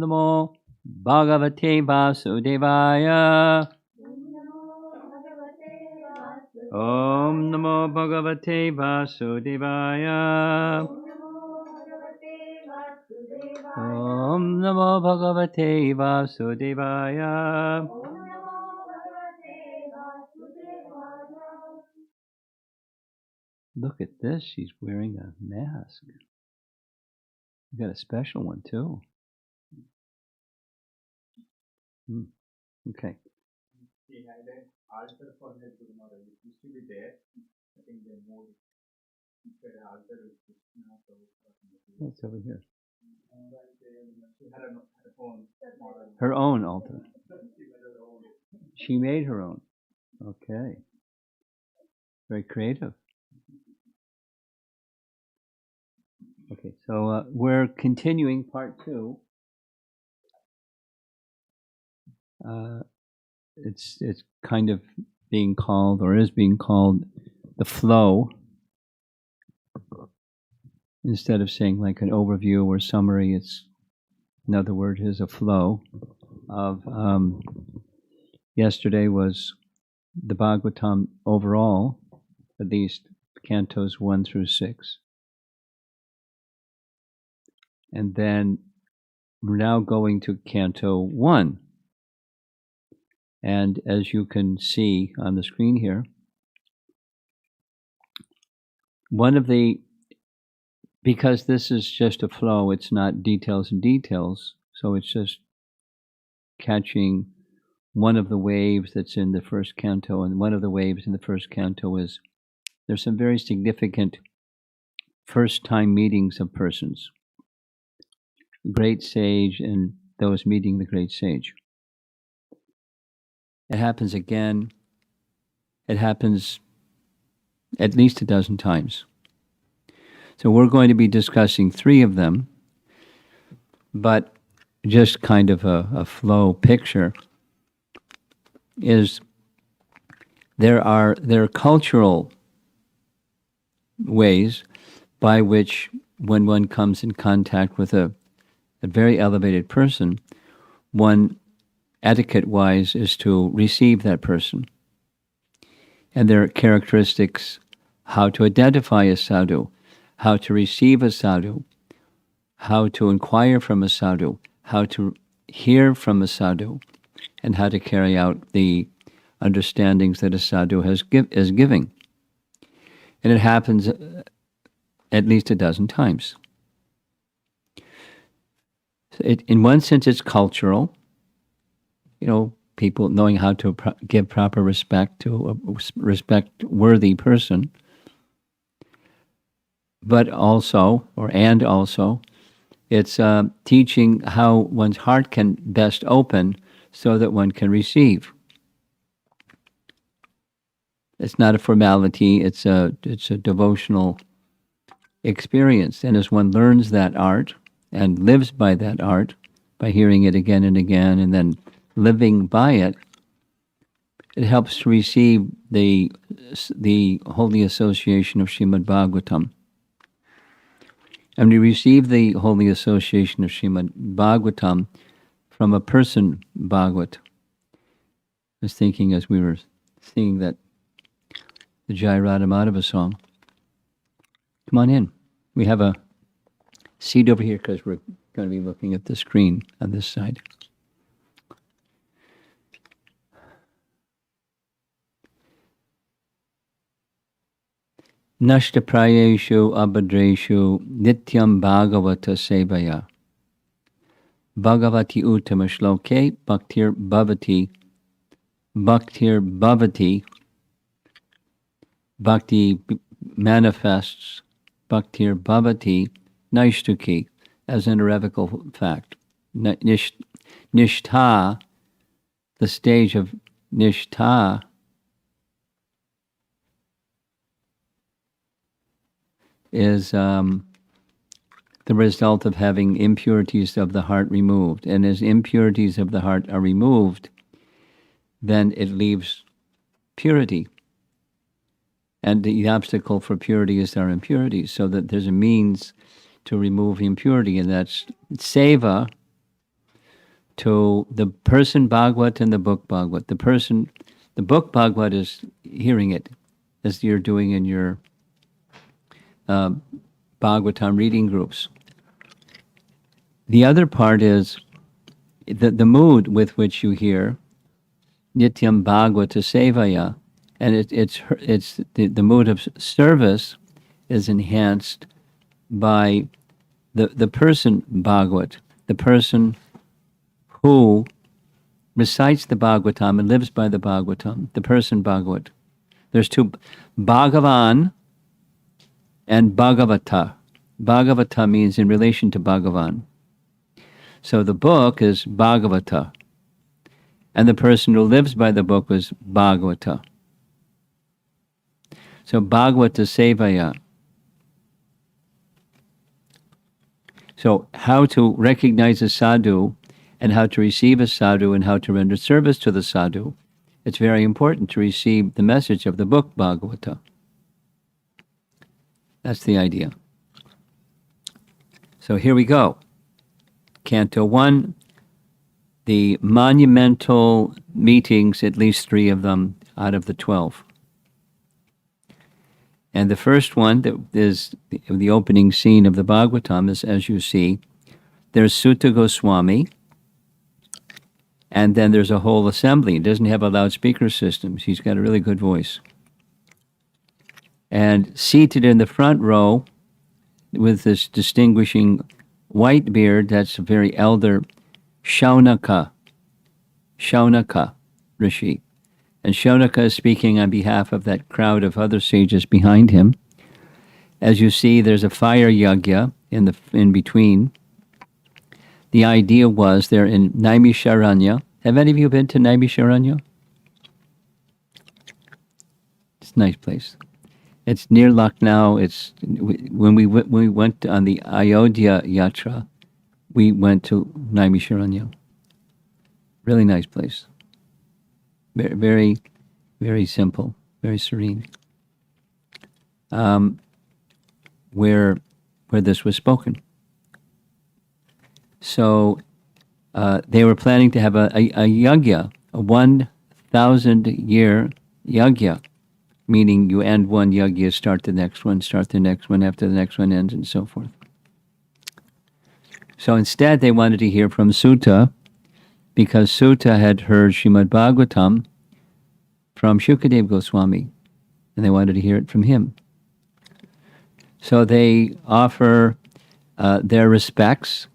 Namo Bhagavate Vasudevaya. Om Namo Bhagavate Vasudevaya. Om Namo Bhagavate Vasudevaya. Look at this, she's wearing a mask. You got a special one too. Okay. He had an altar for his Guru Maharaj. It used to be there. I think they moved. He said altar with Krishna. It's over here. She had her own model. Her own altar. She made her own. Okay. Very creative. Okay, so we're continuing part 2. It's kind of being called, or is being called, the flow. Instead of saying like an overview or summary, it's another word is a flow of. Yesterday was the Bhagavatam overall, at least cantos 1 through 6. And then we're now going to Canto 1. And as you can see on the screen here, because this is just a flow, it's not details and details, so it's just catching one of the waves that's in the first canto, and one of the waves in the first canto is there's some very significant first-time meetings of persons. Great sage and those meeting the great sage. It happens again. It happens at least a dozen times. So we're going to be discussing 3 of them, but just kind of a flow picture is there are cultural ways by which when one comes in contact with a very elevated person, one etiquette-wise is to receive that person. And there are characteristics, how to identify a sadhu, how to receive a sadhu, how to inquire from a sadhu, how to hear from a sadhu, and how to carry out the understandings that a sadhu is giving. And it happens at least a dozen times. In one sense, it's cultural. People knowing how to give proper respect to a respect-worthy person. But also, it's teaching how one's heart can best open so that one can receive. It's not a formality, it's a devotional experience. And as one learns that art and lives by that art, by hearing it again and again and then living by it, it helps to receive the holy association of Srimad Bhagavatam. And we receive the holy association of Srimad Bhagavatam from a person Bhagavat. I was thinking as we were singing the Jai Radha Madhava song. Come on in. We have a seat over here because we're going to be looking at the screen on this side. Nashta prayeshu abhadreshu nityam bhagavata sevaya. Bhagavati uttama shloke bhaktir bhavati. Bhakti manifests bhaktir bhavati naishtuki as an irrevocable fact. Nishtha, the stage of nishtha, is the result of having impurities of the heart removed. And as impurities of the heart are removed, then it leaves purity. And the obstacle for purity is our impurities, so that there's a means to remove impurity, and that's seva, to the person Bhagavat and the book Bhagavat. The book Bhagavat is hearing it, as you're doing in your Bhagavatam reading groups. The other part is the mood with which you hear Nityam Bhagavata Sevaya, and it's the mood of service is enhanced by the person Bhagavat, the person who recites the Bhagavatam and lives by the Bhagavatam, the person Bhagavat. There's two, Bhagavan and Bhagavata. Bhagavata means in relation to Bhagavan. So the book is Bhagavata, and the person who lives by the book is Bhagavata. So Bhagavata Sevaya. So how to recognize a sadhu and how to receive a sadhu and how to render service to the sadhu. It's very important to receive the message of the book Bhagavata. That's the idea. So here we go. Canto 1, the monumental meetings, at least 3 of them out of the 12. And the first one that is the opening scene of the Bhagavatam is, as you see, there's Sutta Goswami, and then there's a whole assembly. He doesn't have a loudspeaker system. He's got a really good voice. And seated in the front row with this distinguishing white beard, that's a very elder Shaunaka Rishi. And Shaunaka is speaking on behalf of that crowd of other sages behind him. As you see, there's a fire yagya in between. The idea was they're in Naimisharanya. Have any of you been to Naimisharanya? It's a nice place. It's near Lucknow. When we went on the Ayodhya Yatra, we went to Naimisharanya. Really nice place. Very, very, very simple, very serene. Where this was spoken. So they were planning to have a yagya, a 1,000-year yagya, meaning you end one yagya, start the next one after the next one ends, and so forth. So instead, they wanted to hear from Sutta, because Sutta had heard Srimad Bhagavatam from Shukadev Goswami, and they wanted to hear it from him. So they offer their respects,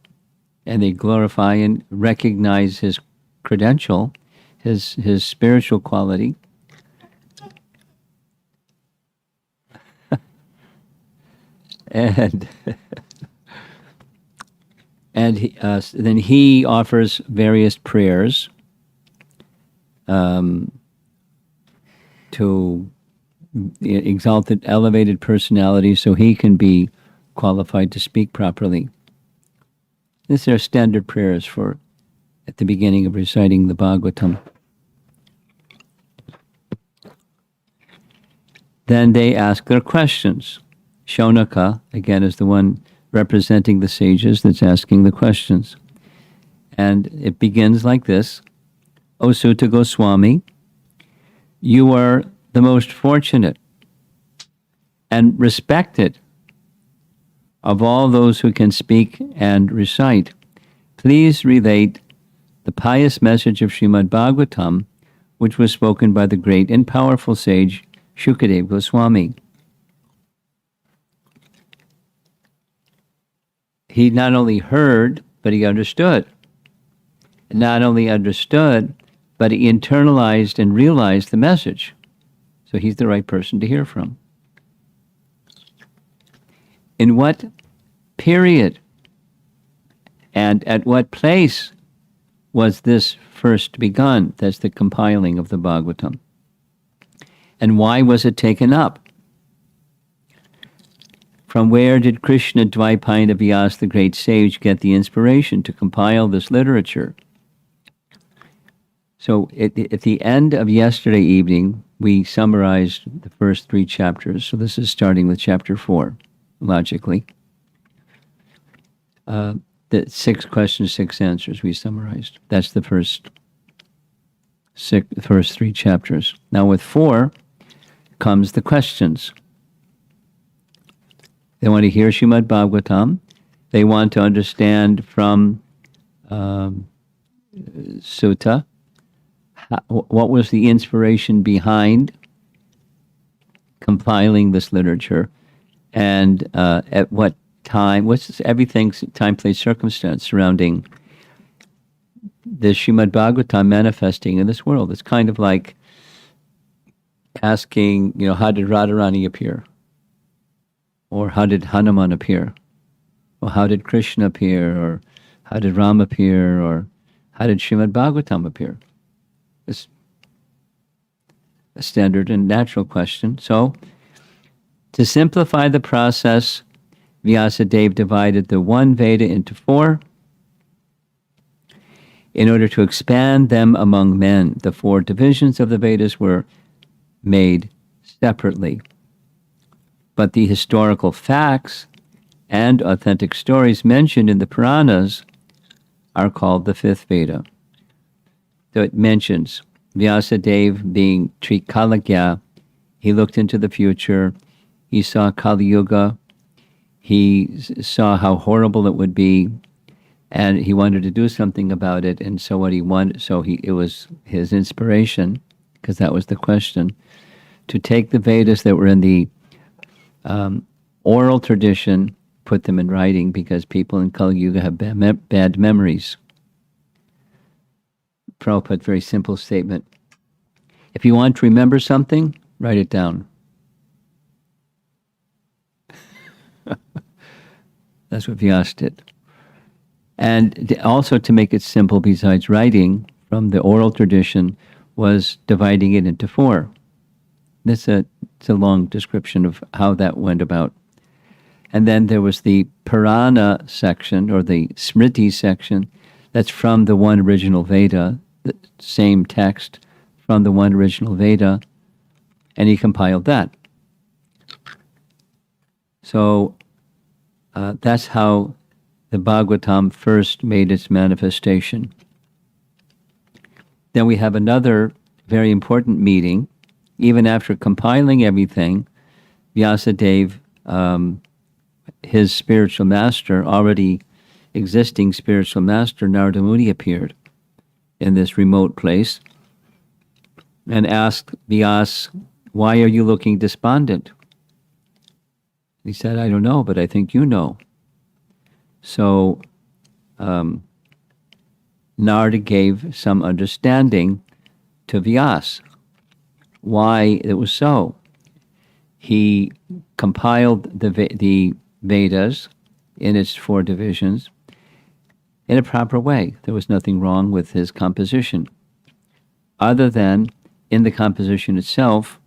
and they glorify and recognize his credential, his spiritual quality. and then he offers various prayers to exalted, elevated personality, so he can be qualified to speak properly. These are standard prayers for at the beginning of reciting the Bhagavatam. Then they ask their questions. Shaunaka, again, is the one representing the sages that's asking the questions. And it begins like this. O Sutta Goswami, you are the most fortunate and respected of all those who can speak and recite. Please relate the pious message of Srimad Bhagavatam, which was spoken by the great and powerful sage Shukadev Goswami. He not only heard, but he understood. Not only understood, but he internalized and realized the message. So he's the right person to hear from. In what period and at what place was this first begun? That's the compiling of the Bhagavatam. And why was it taken up? From where did Krishna Dvaipayana Vyas, the great sage, get the inspiration to compile this literature? So at the end of yesterday evening, we summarized the first 3 chapters. So this is starting with chapter 4, logically. There The 6 questions, 6 answers we summarized. That's the first 3 chapters. Now with 4 comes the questions. They want to hear Srimad Bhagavatam. They want to understand from Sutta what was the inspiration behind compiling this literature, and at what time, what's everything's time, place, circumstance surrounding the Srimad Bhagavatam manifesting in this world. It's kind of like asking, how did Radharani appear? Or how did Hanuman appear? Or how did Krishna appear? Or how did Ram appear? Or how did Srimad Bhagavatam appear? It's a standard and natural question. So, to simplify the process, Vyasadeva divided the one Veda into 4 in order to expand them among men. The 4 divisions of the Vedas were made separately. But the historical facts and authentic stories mentioned in the Puranas are called the 5th Veda. So it mentions Vyasadeva being Trikalagya. He looked into the future. He saw Kali Yuga. He saw how horrible it would be, and he wanted to do something about it. And so it was his inspiration, because that was the question, to take the Vedas that were in the oral tradition, put them in writing, because people in Kali Yuga have bad memories. Prabhupada, very simple statement. If you want to remember something, write it down. That's what Vyas did. And also, to make it simple, besides writing from the oral tradition, was dividing it into 4. It's a long description of how that went about. And then there was the Purana section, or the Smriti section, that's from the one original Veda, the same text from the one original Veda, and he compiled that. So that's how the Bhagavatam first made its manifestation. Then we have another very important meeting. Even after compiling everything, Vyasadeva, his spiritual master, already existing spiritual master, Narada Muni, appeared in this remote place and asked Vyas, "Why are you looking despondent?" He said, "I don't know, but I think you know." So Narada gave some understanding to Vyas why it was so. He compiled the Vedas in its 4 divisions in a proper way. There was nothing wrong with his composition, other than in the composition itself,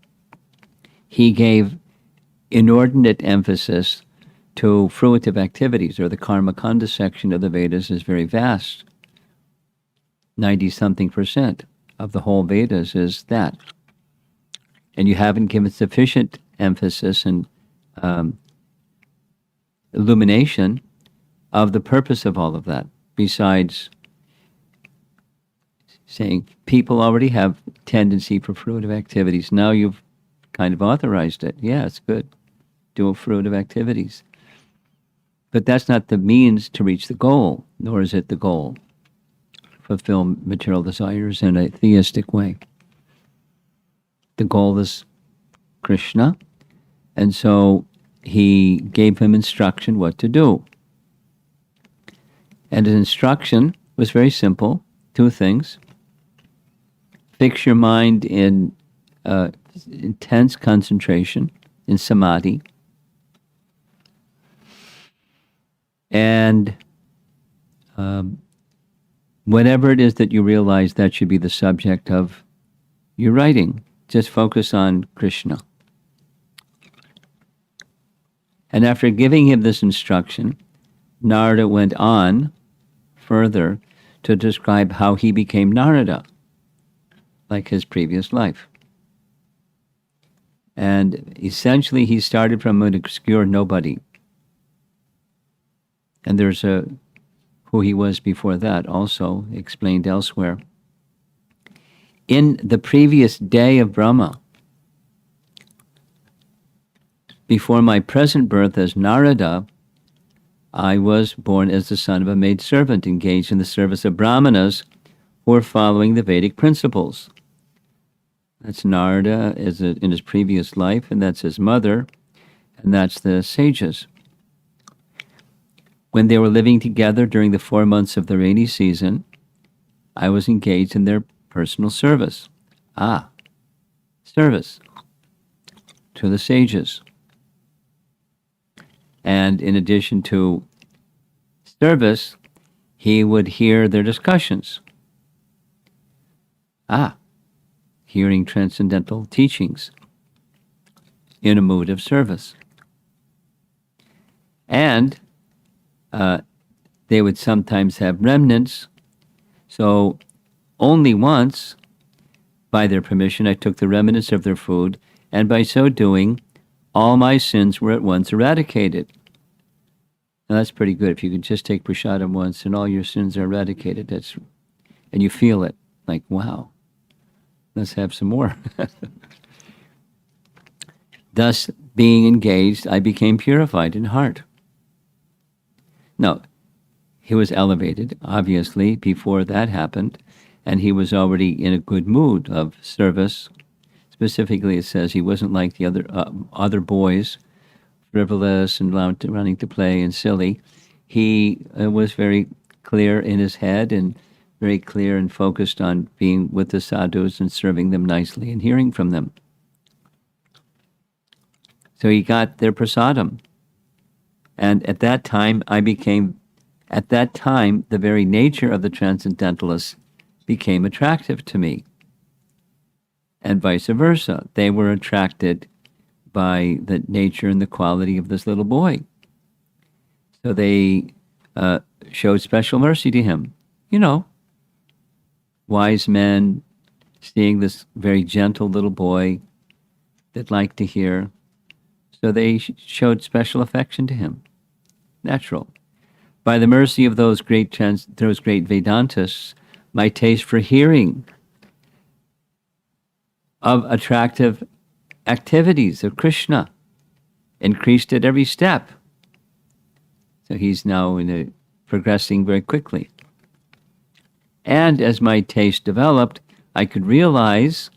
he gave inordinate emphasis to fruitive activities, or the karma kanda section of the Vedas is very vast. 90-something% of the whole Vedas is that. And you haven't given sufficient emphasis and illumination of the purpose of all of that, besides saying people already have tendency for fruitive activities. Now you've kind of authorized it. Yeah, it's good. Do fruitive activities. But that's not the means to reach the goal, nor is it the goal. Fulfill material desires in a theistic way. The goal is Krishna, and so he gave him instruction what to do. And his instruction was very simple, 2 things. Fix your mind in intense concentration, in samadhi, and whatever it is that you realize, that should be the subject of your writing. Just focus on Krishna. And after giving him this instruction, Narada went on further to describe how he became Narada, like his previous life. And essentially, he started from an obscure nobody. And there's a who he was before that, also explained elsewhere. In the previous day of Brahma, before my present birth as Narada, I was born as the son of a maidservant engaged in the service of Brahmanas who are following the Vedic principles. That's Narada in his previous life, and that's his mother, and that's the sages. When they were living together during the 4 months of the rainy season, I was engaged in their personal service. Service to the sages. And in addition to service, he would hear their discussions. Hearing transcendental teachings in a mood of service. And they would sometimes have remnants. So only once, by their permission, I took the remnants of their food, and by so doing, all my sins were at once eradicated. Now that's pretty good. If you can just take prasadam once and all your sins are eradicated, and you feel it, like, wow, let's have some more. Thus, being engaged, I became purified in heart. Now, he was elevated, obviously, before that happened, and he was already in a good mood of service. Specifically, it says he wasn't like the other boys, frivolous and running to play and silly. He was very clear in his head and very clear and focused on being with the sadhus and serving them nicely and hearing from them. So he got their prasadam. And at that time, the very nature of the transcendentalists became attractive to me. And vice versa. They were attracted by the nature and the quality of this little boy. So they showed special mercy to him. You know, wise men seeing this very gentle little boy that liked to hear. So they showed special affection to him. Natural. By the mercy of those great Vedantists, my taste for hearing of attractive activities of Krishna increased at every step. So he's now progressing very quickly. And as my taste developed, I could realize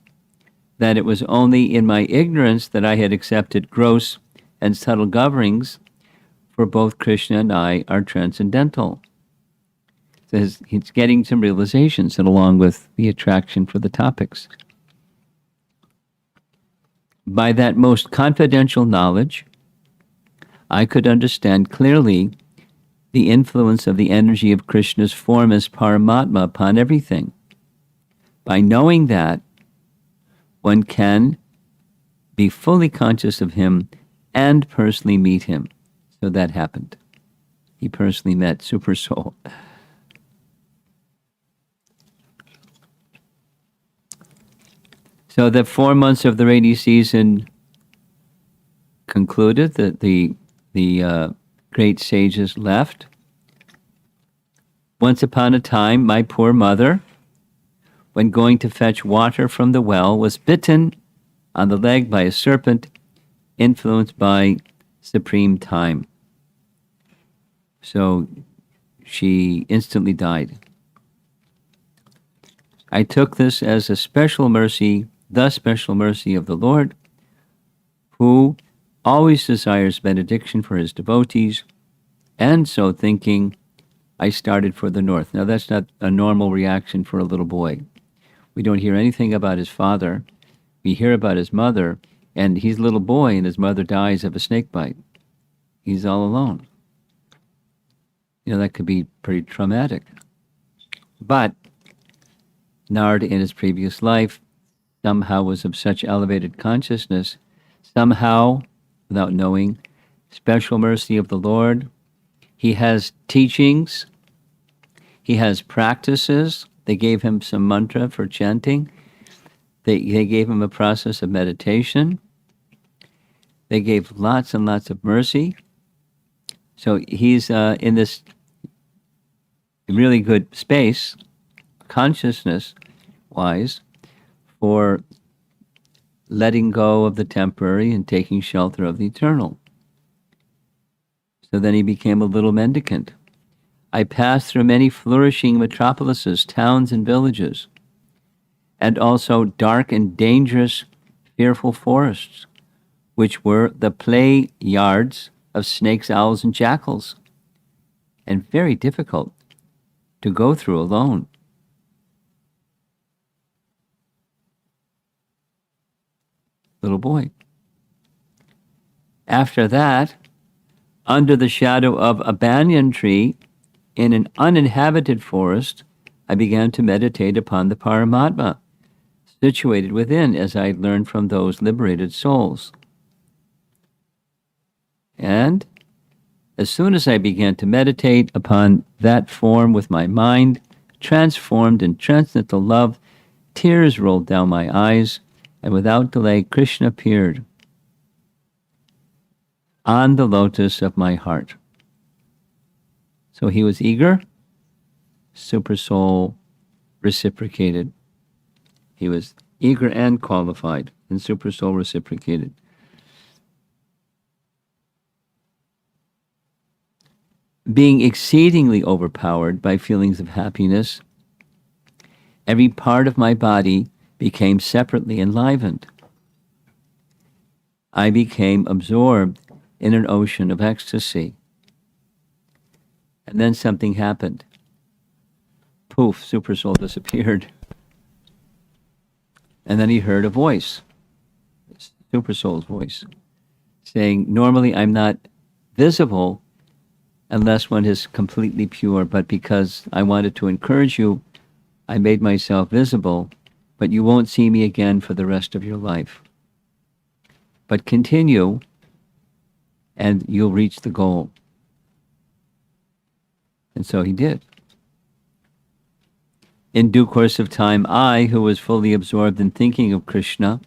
that it was only in my ignorance that I had accepted gross and subtle governings, for both Krishna and I are transcendental. So he's getting some realizations, and along with the attraction for the topics. By that most confidential knowledge, I could understand clearly the influence of the energy of Krishna's form as Paramatma upon everything. By knowing that, one can be fully conscious of him and personally meet him. So that happened. He personally met Super Soul. So the 4 months of the rainy season concluded, that the great sages left. Once upon a time, my poor mother, when going to fetch water from the well, was bitten on the leg by a serpent influenced by supreme time. So she instantly died. I took this as a special mercy, the special mercy of the Lord, who always desires benediction for his devotees, and so thinking, I started for the north. Now that's not a normal reaction for a little boy. We don't hear anything about his father. We hear about his mother, and he's a little boy and his mother dies of a snake bite. He's all alone. You know, that could be pretty traumatic. But Narada in his previous life somehow was of such elevated consciousness, somehow, without knowing, special mercy of the Lord. He has teachings. He has practices. They gave him some mantra for chanting. They gave him a process of meditation. They gave lots and lots of mercy. So he's in this really good space, consciousness-wise, for letting go of the temporary and taking shelter of the eternal. So then he became a little mendicant. I passed through many flourishing metropolises, towns and villages, and also dark and dangerous, fearful forests, which were the play yards of snakes, owls, and jackals, and very difficult to go through alone. Little boy. After that, under the shadow of a banyan tree in an uninhabited forest, I began to meditate upon the Paramatma, situated within, as I learned from those liberated souls. And as soon as I began to meditate upon that form with my mind, transformed in transcendental love, tears rolled down my eyes, and without delay Krishna appeared on the lotus of my heart. So he was eager, Super Soul reciprocated. He was eager and qualified, and Super Soul reciprocated. Being exceedingly overpowered by feelings of happiness, every part of my body became separately enlivened. I became absorbed in an ocean of ecstasy. And then something happened. Poof, Super Soul disappeared. And then he heard a voice, Super Soul's voice, saying, normally I'm not visible unless one is completely pure, but because I wanted to encourage you, I made myself visible, but you won't see me again for the rest of your life. But continue, and you'll reach the goal. And so he did. In due course of time, I, who was fully absorbed in thinking of Krishna,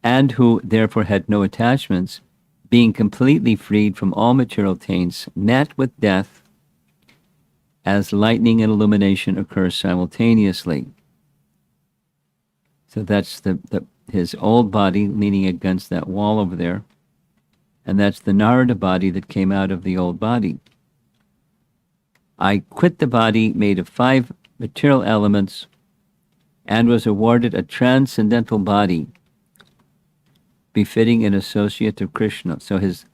and who therefore had no attachments, being completely freed from all material taints, met with death as lightning and illumination occur simultaneously. So that's his old body leaning against that wall over there, and that's the Narada body that came out of the old body. I quit the body made of 5 material elements and was awarded a transcendental body befitting an associate of Krishna. So his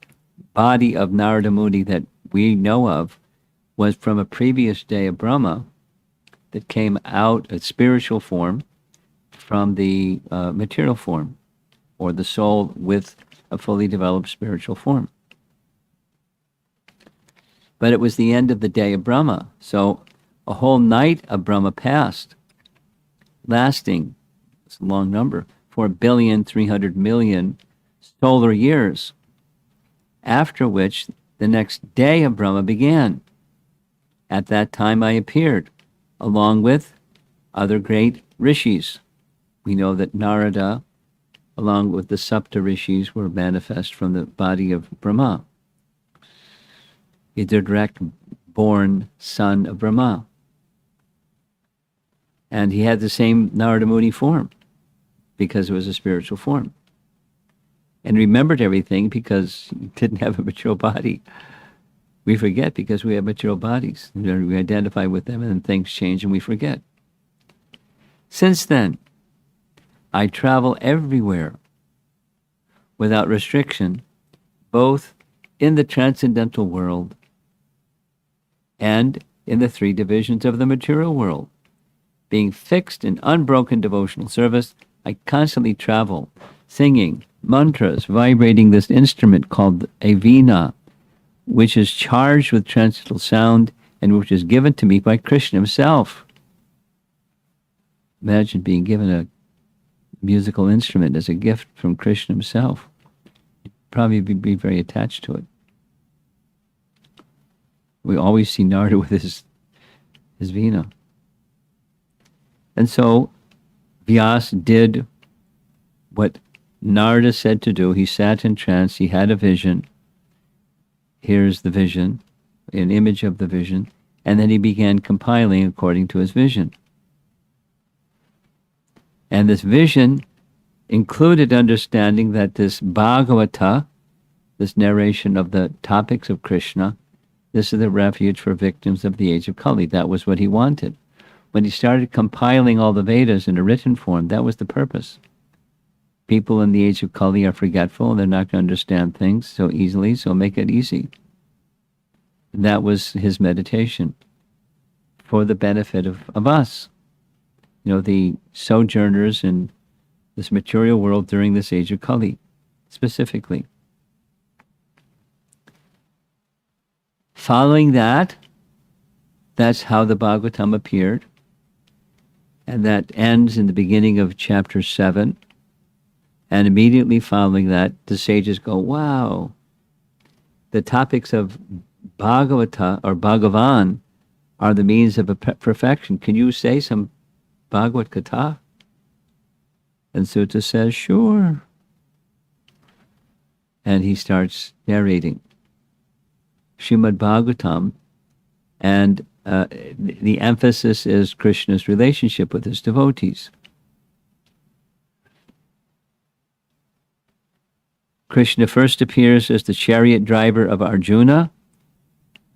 body of Narada Muni that we know of was from a previous day of Brahma that came out a spiritual form from the material form, or the soul with a fully developed spiritual form. But it was the end of the day of Brahma, so a whole night of Brahma passed, lasting, it's a long number, 4,300,000,000 solar years, after which the next day of Brahma began. At that time I appeared, along with other great rishis. We know that Narada, along with the Sapta rishis, were manifest from the body of Brahma. He's a direct born son of Brahma. And he had the same Narada Muni form, because it was a spiritual form. And remembered everything because he didn't have a material body. We forget because we have material bodies. We identify with them and then things change and we forget. Since then, I travel everywhere without restriction, both in the transcendental world and in the 3 divisions of the material world. Being fixed in unbroken devotional service, I constantly travel, singing mantras, vibrating this instrument called a veena, which is charged with transcendental sound and which is given to me by Krishna himself. Imagine being given a musical instrument as a gift from Krishna himself. You'd probably be very attached to it. We always see Narada with his veena. And so Vyas did what Narada said to do. He sat in trance, he had a vision. Here's the vision, an image of the vision. And then he began compiling according to his vision. And this vision included understanding that this Bhagavata, this narration of the topics of Krishna, this is the refuge for victims of the age of Kali. That was what he wanted. When he started compiling all the Vedas in a written form, that was the purpose. People in the age of Kali are forgetful. They're not going to understand things so easily, so make it easy. And that was his meditation for the benefit of us, the sojourners in this material world during this age of Kali, specifically. Following that, that's how the Bhagavatam appeared. And that ends in the beginning of chapter 7. And immediately following that, the sages go, wow, the topics of Bhagavata or Bhagavan are the means of perfection. Can you say some Bhagavad Gita? And Sutta says, sure. And he starts narrating Srimad Bhagavatam, and the emphasis is Krishna's relationship with his devotees. Krishna first appears as the chariot driver of Arjuna,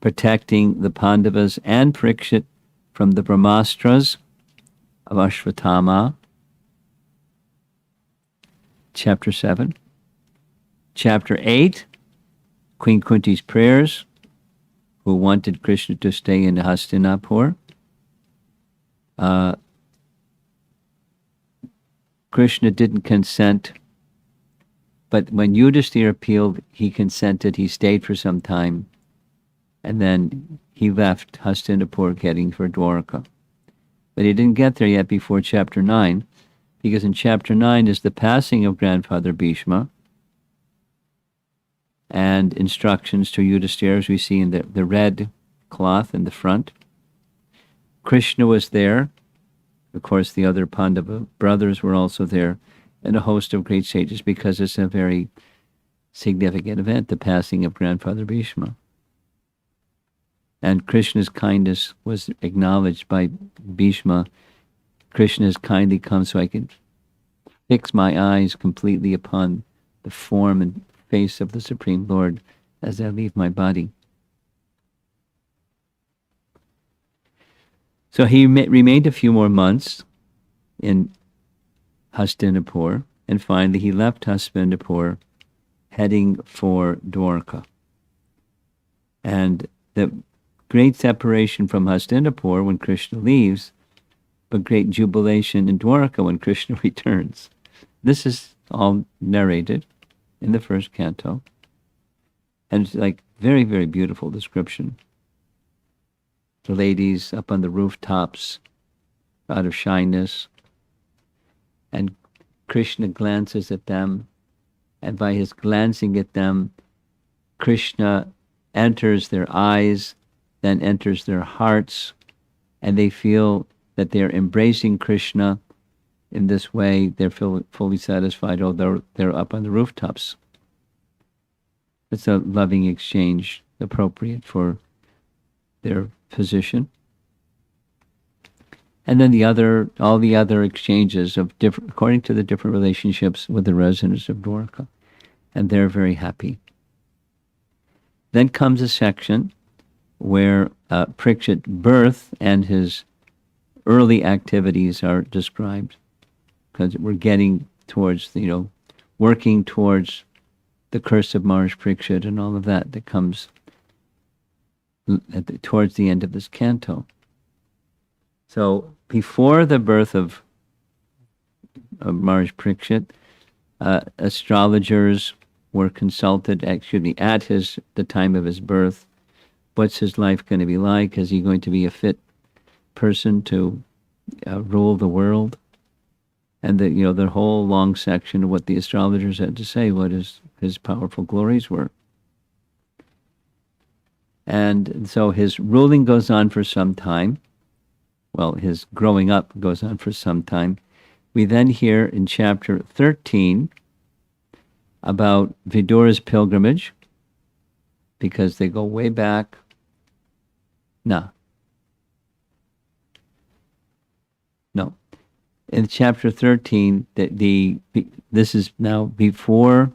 protecting the Pandavas and Priksit from the Brahmastras of Ashvatthama. Chapter 7. Chapter 8, Queen Kunti's prayers, who wanted Krishna to stay in Hastinapur. Krishna didn't consent, but when Yudhishthira appealed, he consented. He stayed for some time, and then he left Hastinapur heading for Dwarka. But he didn't get there yet before chapter 9, because in chapter 9 is the passing of grandfather Bhishma, and instructions to Yudhishthira, as we see in the red cloth in the front. Krishna was there. Of course, the other Pandava brothers were also there, and a host of great sages, because it's a very significant event, the passing of grandfather Bhishma. And Krishna's kindness was acknowledged by Bhishma. Krishna has kindly come so I can fix my eyes completely upon the form and face of the Supreme Lord as I leave my body. So he remained a few more months in Hastinapur, and finally he left Hastinapur heading for Dwarka. And the great separation from Hastinapur when Krishna leaves, but great jubilation in Dwarka when Krishna returns. This is all narrated in the first canto. And it's like very, very beautiful description. The ladies up on the rooftops out of shyness, and Krishna glances at them, and by his glancing at them, Krishna enters their eyes, then enters their hearts, and they feel that they're embracing Krishna. In this way, they're fully satisfied, although they're up on the rooftops. It's a loving exchange appropriate for their position. And then all the other exchanges of different, according to the different relationships with the residents of Dwarka. And they're very happy. Then comes a section where Priksit birth and his early activities are described, because we're getting towards, working towards the curse of Maharaj Priksit and all of that comes towards the end of this canto. So before the birth of Maharaj Priksit, astrologers were consulted, at the time of his birth. What's his life going to be like? Is he going to be a fit person to rule the world? And the whole long section of what the astrologers had to say, what his powerful glories were. And so his ruling goes on for some time. Well, his growing up goes on for some time. We then hear in chapter 13 about Vidura's pilgrimage, because they go way back. No, in chapter 13, this is now before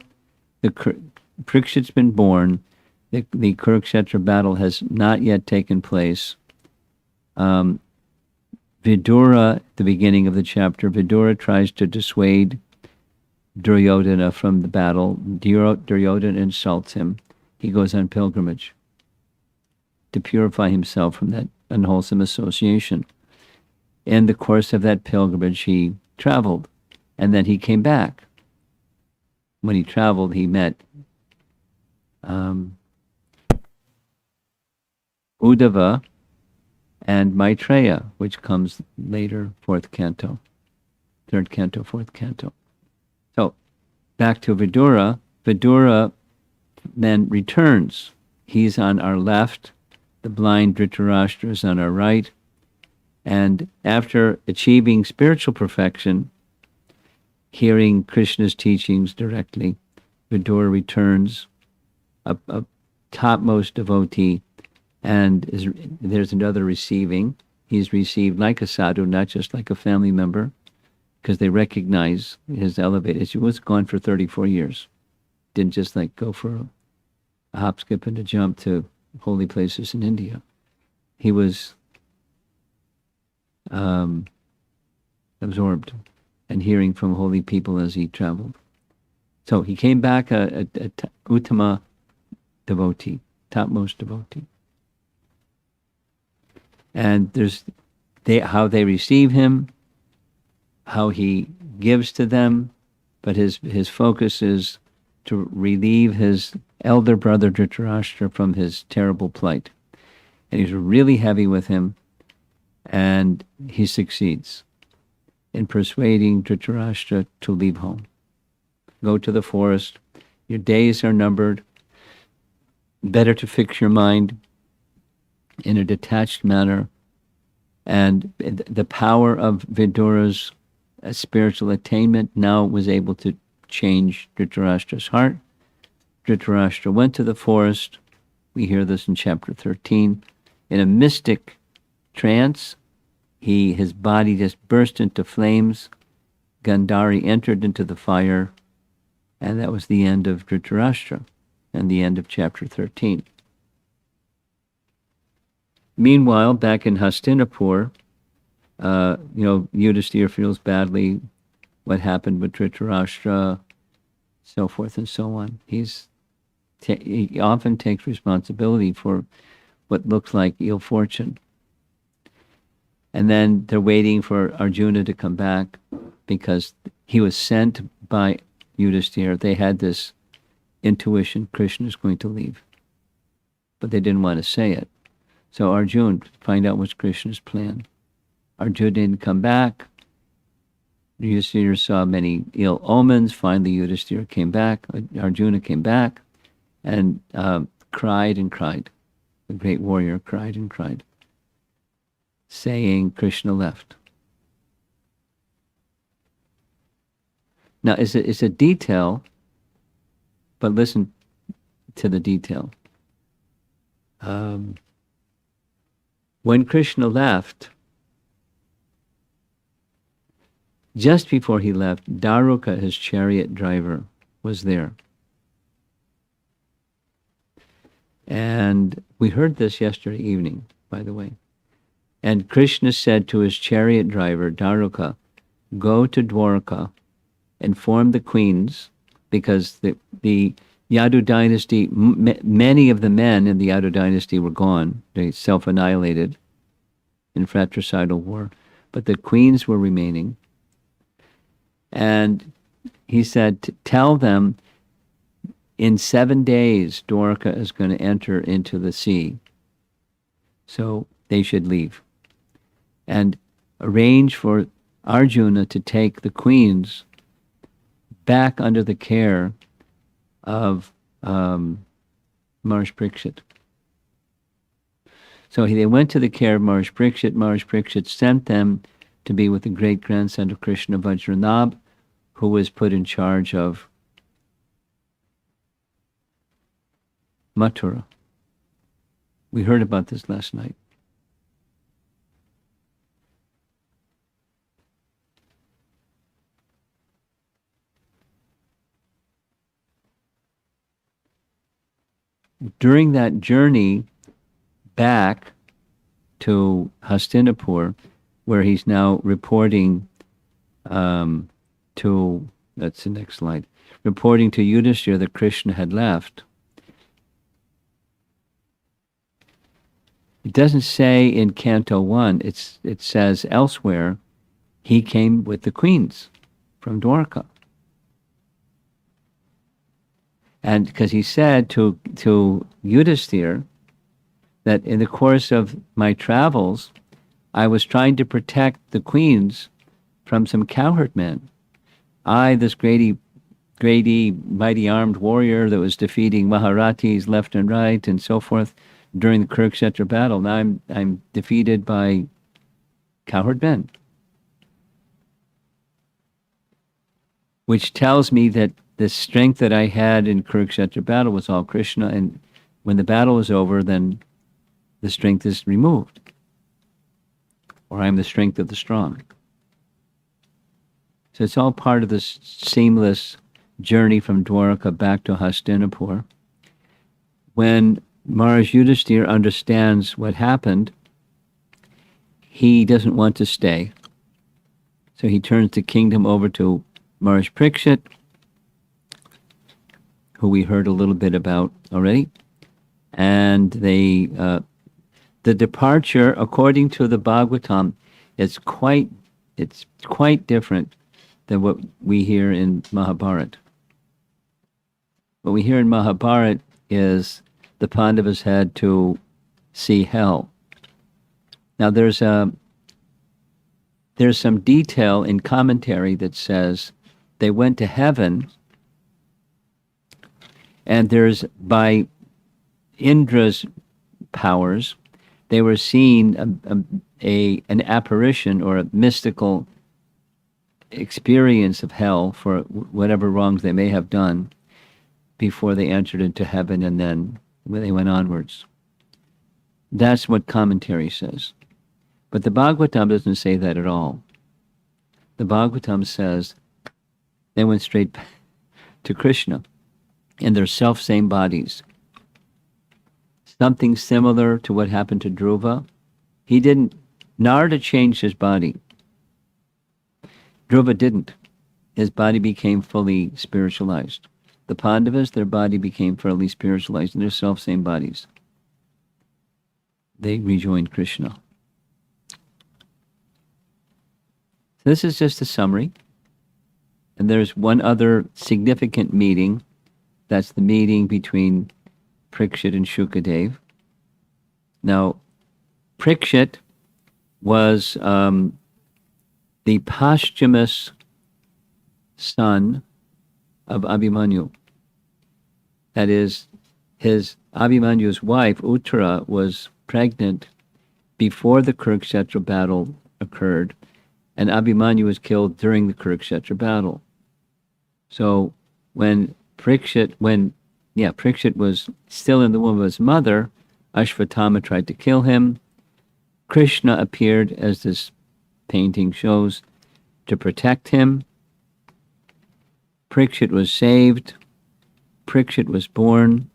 Prikshit's been born. The Kurukshetra battle has not yet taken place. Vidura, at the beginning of the chapter, Vidura tries to dissuade Duryodhana from the battle. Duryodhana insults him. He goes on pilgrimage to purify himself from that unwholesome association. In the course of that pilgrimage, he traveled, and then he came back. When he traveled, he met Uddhava and Maitreya, which comes later, fourth canto, third canto, fourth canto. So, back to Vidura. Vidura then returns. He's on our left. The blind Dhritarashtra is on our right. And after achieving spiritual perfection, hearing Krishna's teachings directly, Vidura returns, a topmost devotee, and there's another receiving. He's received like a sadhu, not just like a family member, because they recognize his elevated. He was gone for 34 years. Didn't just like go for a hop, skip, and a jump to holy places in India. He was absorbed and hearing from holy people as he traveled. So he came back a Uttama devotee, topmost devotee. And there's how they receive him, how he gives to them, but his focus is to relieve his elder brother Dhritarashtra from his terrible plight. And he's really heavy with him, and he succeeds in persuading Dhritarashtra to leave home. Go to the forest. Your days are numbered. Better to fix your mind in a detached manner. And the power of Vidura's spiritual attainment now was able to change Dhritarashtra's heart. Dhritarashtra went to the forest. We hear this in chapter 13. In a mystic trance, his body just burst into flames. Gandhari entered into the fire, and that was the end of Dhritarashtra and the end of chapter 13. Meanwhile, back in Hastinapur, Yudhishthira feels badly what happened with Dhritarashtra, so forth and so on. He often takes responsibility for what looks like ill fortune. And then they're waiting for Arjuna to come back because he was sent by Yudhishthira. They had this intuition, Krishna is going to leave. But they didn't want to say it. So Arjuna, find out what's Krishna's plan. Arjuna didn't come back. Yudhishthira saw many ill omens. Finally, Yudhishthira came back. Arjuna came back and cried and cried. The great warrior cried and cried, saying Krishna left. Now, it's a detail, but listen to the detail. When Krishna left, just before he left, Daruka, his chariot driver, was there. And we heard this yesterday evening, by the way. And Krishna said to his chariot driver, Daruka, go to Dwarka, inform the queens, because the Yadu dynasty, many of the men in the Yadu dynasty were gone. They self-annihilated in fratricidal war. But the queens were remaining. And he said, tell them, in 7 days, Dwarka is going to enter into the sea. So they should leave. And arrange for Arjuna to take the queens back under the care of Maharishi Priksit. So they went to the care of Maharishi Priksit. Maharishi Priksit sent them to be with the great-grandson of Krishna, Vajranabh, who was put in charge of Mathura. We heard about this last night. during that journey back to Hastinapur, where he's now reporting to, that's the next slide, reporting to Yudhishthira that Krishna had left. It doesn't say in Canto 1, it says elsewhere, he came with the queens from Dwarka. And because he said to Yudhishthira that in the course of my travels, I was trying to protect the queens from some cowherd men. I, this grady, mighty armed warrior that was defeating Maharatis left and right and so forth during the Kurukshetra battle, now I'm defeated by cowherd men. Which tells me that the strength that I had in Kurukshetra battle was all Krishna, and when the battle was over, then the strength is removed. Or I'm the strength of the strong. So it's all part of this seamless journey from Dwarka back to Hastinapur. When Maharaj Yudhishthira understands what happened, he doesn't want to stay. So he turns the kingdom over to Maharaj Priksit, who we heard a little bit about already. And the departure, according to the Bhagavatam, it's quite different than what we hear in Mahabharata. What we hear in Mahabharata is the Pandavas had to see hell. Now there's some detail in commentary that says they went to heaven, and there's, by Indra's powers, they were seeing an apparition or a mystical experience of hell for whatever wrongs they may have done before they entered into heaven, and then when they went onwards. That's what commentary says. But the Bhagavatam doesn't say that at all. The Bhagavatam says they went straight to Krishna in their self-same bodies. Something similar to what happened to Dhruva. Narada changed his body. Dhruva didn't. His body became fully spiritualized. The Pandavas, their body became fully spiritualized in their self-same bodies. They rejoined Krishna. This is just a summary. And there's one other significant meeting. That's the meeting between Priksit and Shukadev. Now, Priksit was the posthumous son of Abhimanyu. That is, Abhimanyu's wife, Uttara, was pregnant before the Kurukshetra battle occurred, and Abhimanyu was killed during the Kurukshetra battle. So when Priksit was still in the womb of his mother, Ashvatthama tried to kill him. Krishna appeared, as this painting shows, to protect him. Priksit was saved. Priksit was born.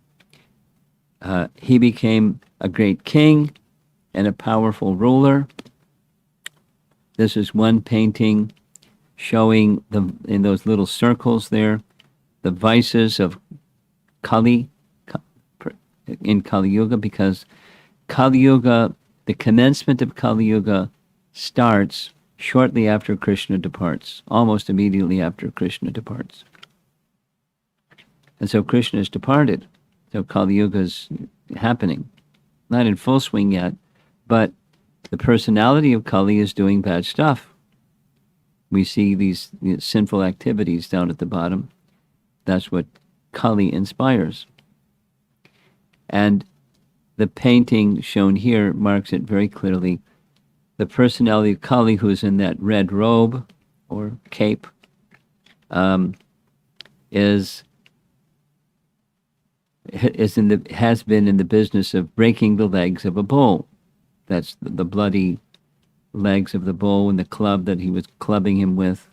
He became a great king and a powerful ruler. This is one painting showing in those little circles there, the vices of Kali in Kali Yuga, because Kali Yuga, the commencement of Kali Yuga, starts shortly after Krishna departs, almost immediately after Krishna departs. And so Krishna has departed. So Kali Yuga is happening. Not in full swing yet, but the personality of Kali is doing bad stuff. We see these sinful activities down at the bottom. That's what Kali inspires. And the painting shown here marks it very clearly. The personality of Kali, who's in that red robe or cape, has been in the business of breaking the legs of a bull. That's the bloody legs of the bull and the club that he was clubbing him with.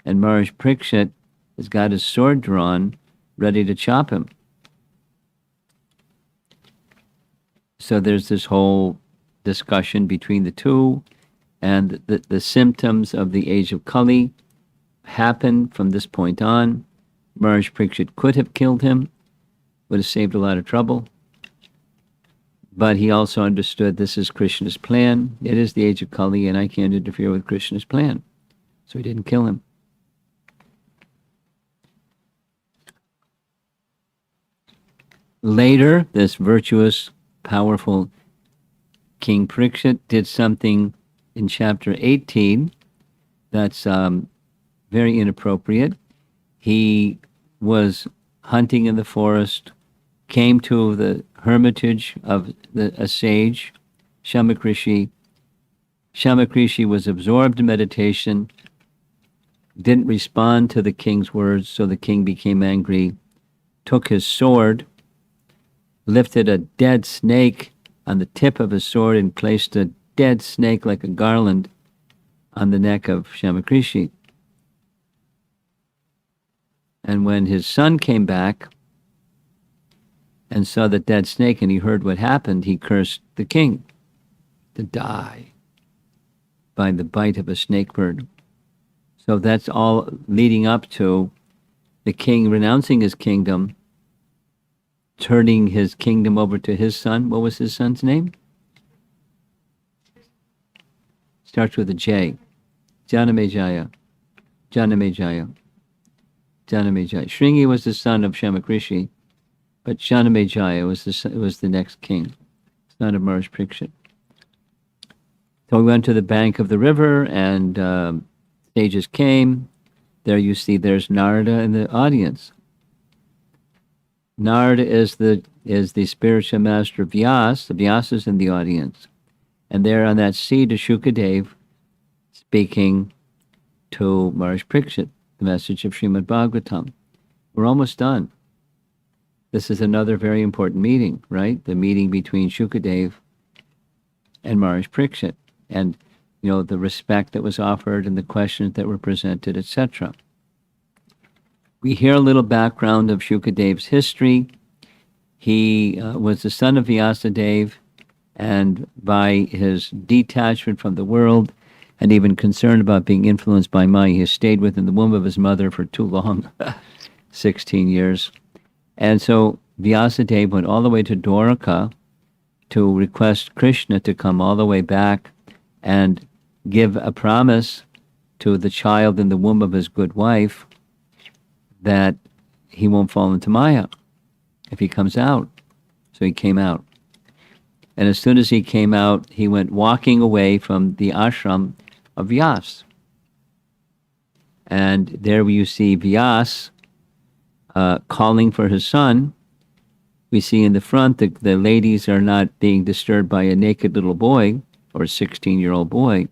And Maharaj Priksit has got his sword drawn, ready to chop him. So there's this whole discussion between the two, and the symptoms of the age of Kali happen from this point on. Maharaj Priksit could have killed him, would have saved a lot of trouble, but he also understood this is Krishna's plan. It is the age of Kali, and I can't interfere with Krishna's plan. So he didn't kill him. Later, this virtuous, powerful King Priksit did something in chapter 18 that's very inappropriate. He was hunting in the forest, came to the hermitage of a sage, Shamak Rishi. Shamak Rishi was absorbed in meditation, didn't respond to the king's words, so the king became angry, took his sword, lifted a dead snake on the tip of his sword and placed a dead snake like a garland on the neck of Shamak Rishi. And when his son came back and saw the dead snake and he heard what happened, he cursed the king to die by the bite of a snake bird. So that's all leading up to the king renouncing his kingdom, turning his kingdom over to his son. What was his son's name? Starts with a J. Janamejaya. Janamejaya. Janamejaya. Shringi was the son of Shamak Rishi, but Janamejaya was the next king, son of Maharaj Priksit. So we went to the bank of the river, and sages came. There you see there's Narada in the audience. Narada is the spiritual master of Vyasa. Vyasa is in the audience. And there on that seat is Shukadev speaking to Maharaj Priksit, the message of Srimad Bhagavatam. We're almost done. This is another very important meeting, right? The meeting between Shukadev and Maharaj Priksit. And, the respect that was offered and the questions that were presented, etc. We hear a little background of Shukadev's history. He was the son of Vyasadeva, and by his detachment from the world and even concerned about being influenced by Maya, he stayed within the womb of his mother for too long, 16 years. And so Vyasadeva went all the way to Dwarka to request Krishna to come all the way back and give a promise to the child in the womb of his good wife that he won't fall into Maya if he comes out. So he came out. And as soon as he came out, he went walking away from the ashram of Vyas. And there you see Vyas calling for his son. We see in the front the ladies are not being disturbed by a naked little boy or a 16-year-old boy,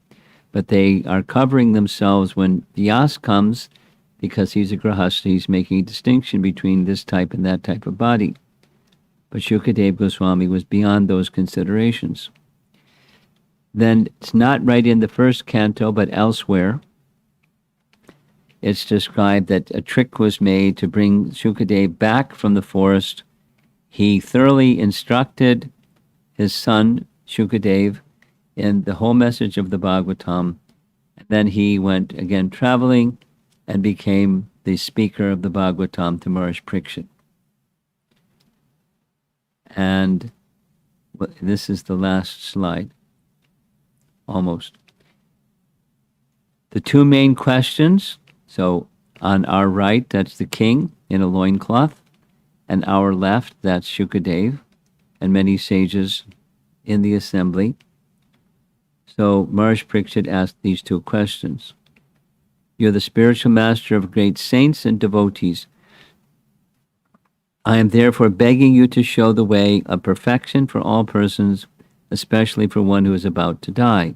but they are covering themselves when Vyas comes, because he's a grahastha. He's making a distinction between this type and that type of body. But Shukadev Goswami was beyond those considerations. Then it's not right in the first canto, but elsewhere, it's described that a trick was made to bring Shukadev back from the forest. He thoroughly instructed his son, Shukadev, in the whole message of the Bhagavatam. Then he went again traveling and became the speaker of the Bhagavatam to Maharaj Priksit. And this is the last slide, almost. The two main questions, so on our right, that's the king in a loincloth, and our left, that's Shukadev, and many sages in the assembly. So Maharaj Priksit asked these two questions. You're the spiritual master of great saints and devotees. I am therefore begging you to show the way of perfection for all persons, especially for one who is about to die.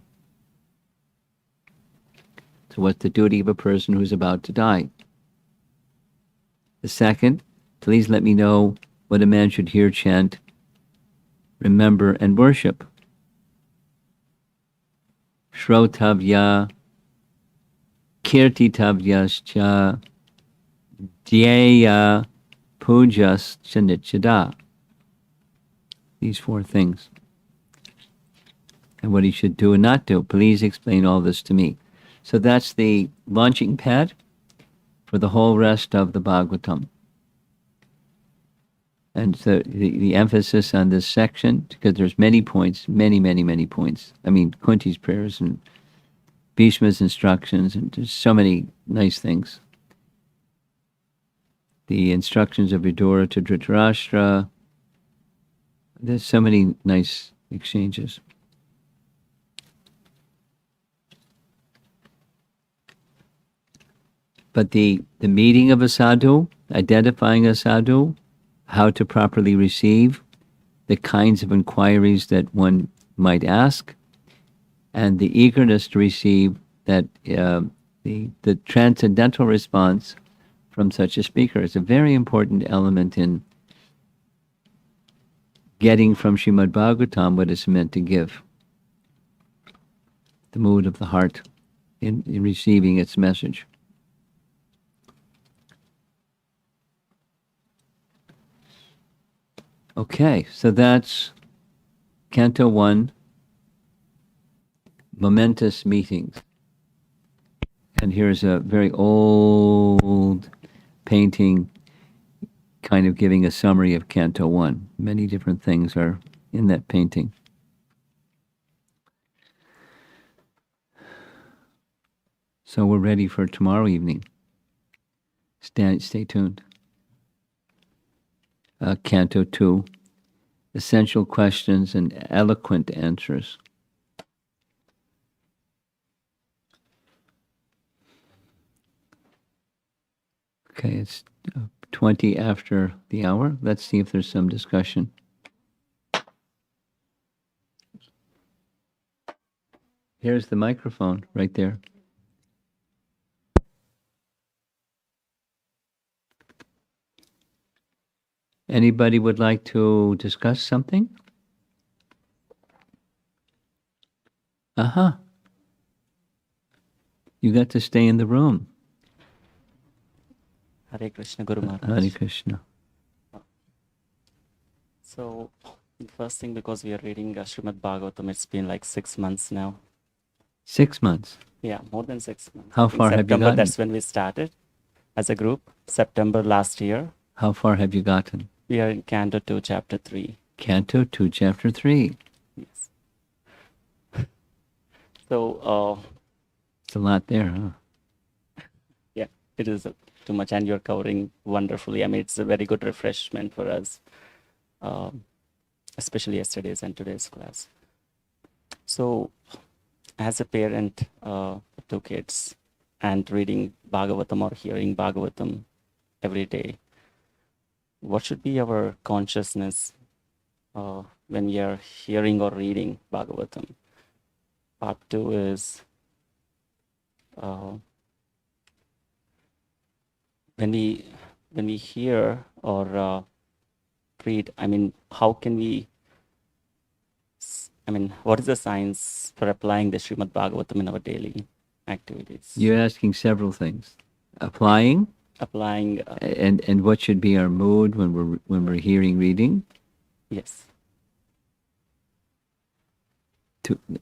So what's the duty of a person who's about to die? The second, please let me know what a man should hear, chant, remember, and worship. Shrotavya, Kirtitavyascha, Dhyeya, Pujas, Chanichada. These four things. and what he should do and not do. Please explain all this to me. So that's the launching pad for the whole rest of the Bhagavatam. And so the emphasis on this section, because there's many points, many points. I mean, Kunti's prayers and Bhishma's instructions, and there's so many nice things. The instructions of Vidura to Dhritarashtra. There's so many nice exchanges. But the meeting of a sadhu, identifying a sadhu, how to properly receive, the kinds of inquiries that one might ask, and the eagerness to receive that the transcendental response from such a speaker is a very important element in getting from Srimad Bhagavatam what it's meant to give. The mood of the heart in receiving its message. Okay, so that's Canto 1, Momentous Meetings. And here's a very old painting kind of giving a summary of Canto 1. Many different things are in that painting. So we're ready for tomorrow evening. Stay tuned. Canto 2, Essential Questions and Eloquent Answers. Okay, it's 20 after the hour. Let's see if there's some discussion. Here's the microphone right there. Anybody would like to discuss something? Uh-huh. You got to stay in the room. Hare Krishna, Guru Maharaj. Hare Krishna. So, the first thing, because we are reading Srimad Bhagavatam, it's been like 6 months now. 6 months. Yeah, more than 6 months. How In far have you September, gotten? that's when we started as a group. September last year. How far have you gotten? We are in Canto 2, Chapter 3. Canto 2, Chapter 3. Yes. So, It's a lot there, huh? yeah, it is too much, and you're covering wonderfully. I mean, it's a very good refreshment for us, especially yesterday's and today's class. So, as a parent of 2 kids and reading Bhagavatam or hearing Bhagavatam every day, what should be our consciousness when we are hearing or reading Bhagavatam? Part 2 is when we hear or read, I mean, how can we, what is the science for applying the Srimad Bhagavatam in our daily activities? You're asking several things. Applying, and what should be our mood when we're hearing, reading? Yes.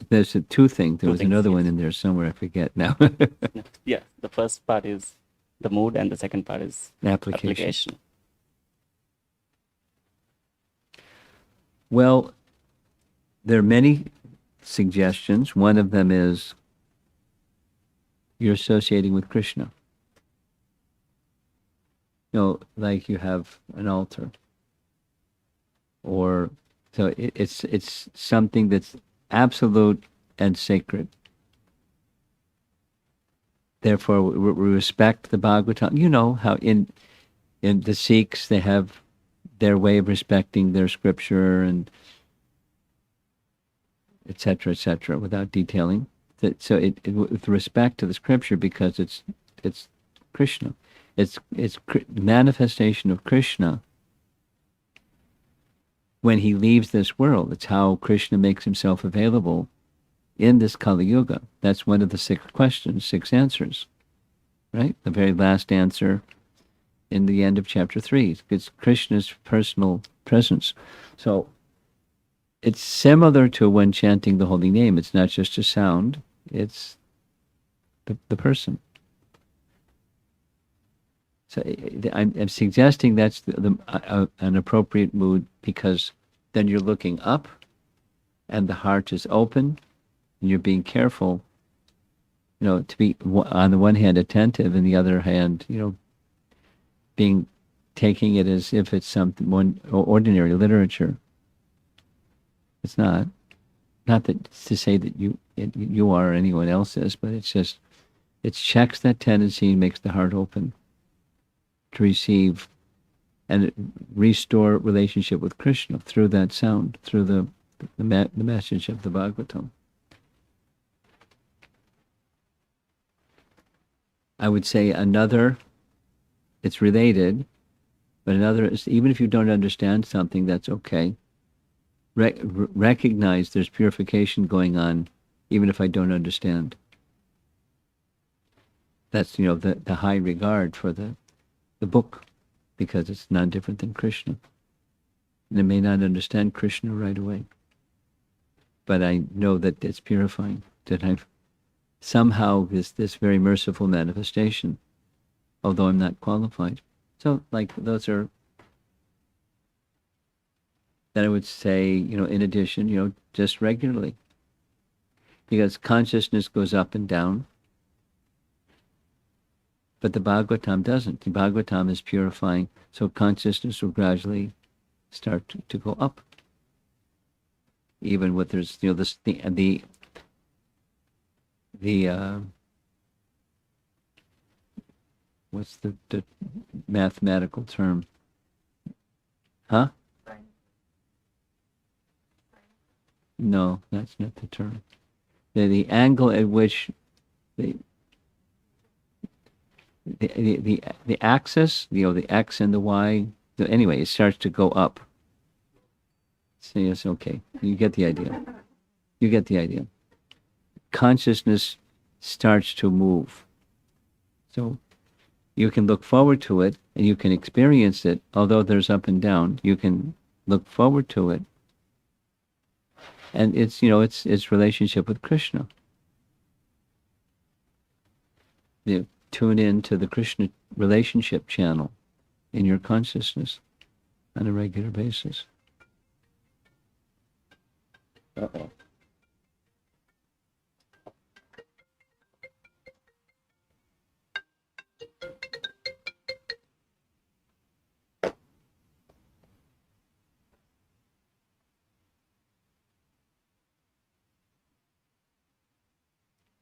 There's 2 things. There Two was things, another one yes. in there somewhere. I forget now. Yeah, the first part is the mood, and the second part is Application. Well, there are many suggestions. One of them is you're associating with Krishna. Like you have an altar, or so it's something that's absolute and sacred. Therefore, we respect the Bhagavatam. You know how in the Sikhs they have their way of respecting their scripture and etc., without detailing. So with respect to the scripture, because it's Krishna. It's manifestation of Krishna when he leaves this world. It's how Krishna makes himself available in this Kali Yuga. That's one of the 6 questions, 6 answers, right? The very last answer in the end of chapter 3. It's Krishna's personal presence. So it's similar to when chanting the holy name. It's not just a sound, it's the person. So I'm suggesting that's an appropriate mood, because then you're looking up and the heart is open and you're being careful, to be on the one hand attentive and the other hand, taking it as if it's some ordinary literature. It's not that to say that you are or anyone else is, but it's just, it checks that tendency and makes the heart open to receive and restore relationship with Krishna through that sound, through the message of the Bhagavatam. I would say it's related, but another is, even if you don't understand something, that's okay. Recognize there's purification going on, even if I don't understand. That's, the high regard for the book, because it's not different than Krishna. And I may not understand Krishna right away, but I know that it's purifying, that I've somehow this very merciful manifestation, although I'm not qualified. So, those are, that I would say, in addition, just regularly. Because consciousness goes up and down, but the Bhagavatam doesn't. The Bhagavatam is purifying, so consciousness will gradually start to go up. Even with there's, the what's the mathematical term? Huh? No, that's not the term. The angle at which the axis, the X and the Y, anyway, it starts to go up. So yes, okay. You get the idea. Consciousness starts to move. So you can look forward to it and you can experience it, although there's up and down. You can look forward to it. And it's, it's relationship with Krishna. You tune in to the Krishna relationship channel in your consciousness on a regular basis. Uh-oh.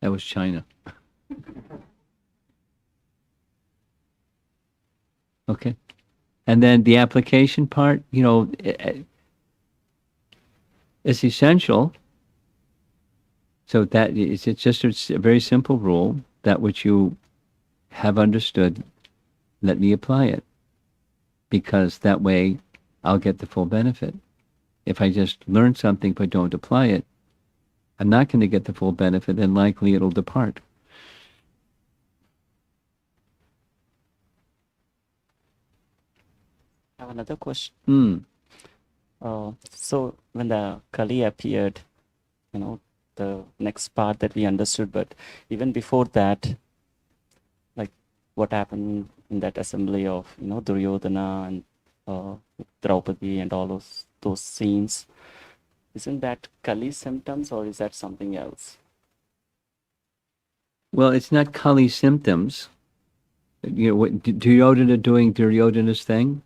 That was China. Okay. And then the application part, it's essential. So that it's just a very simple rule, that which you have understood, let me apply it. Because that way I'll get the full benefit. If I just learn something but don't apply it, I'm not going to get the full benefit, and likely it'll depart. I have another question. So when the Kali appeared, the next part that we understood, but even before that, what happened in that assembly of, Duryodhana and Draupadi and all those scenes, isn't that Kali symptoms, or is that something else? Well, it's not Kali symptoms. Duryodhana doing Duryodhana's thing,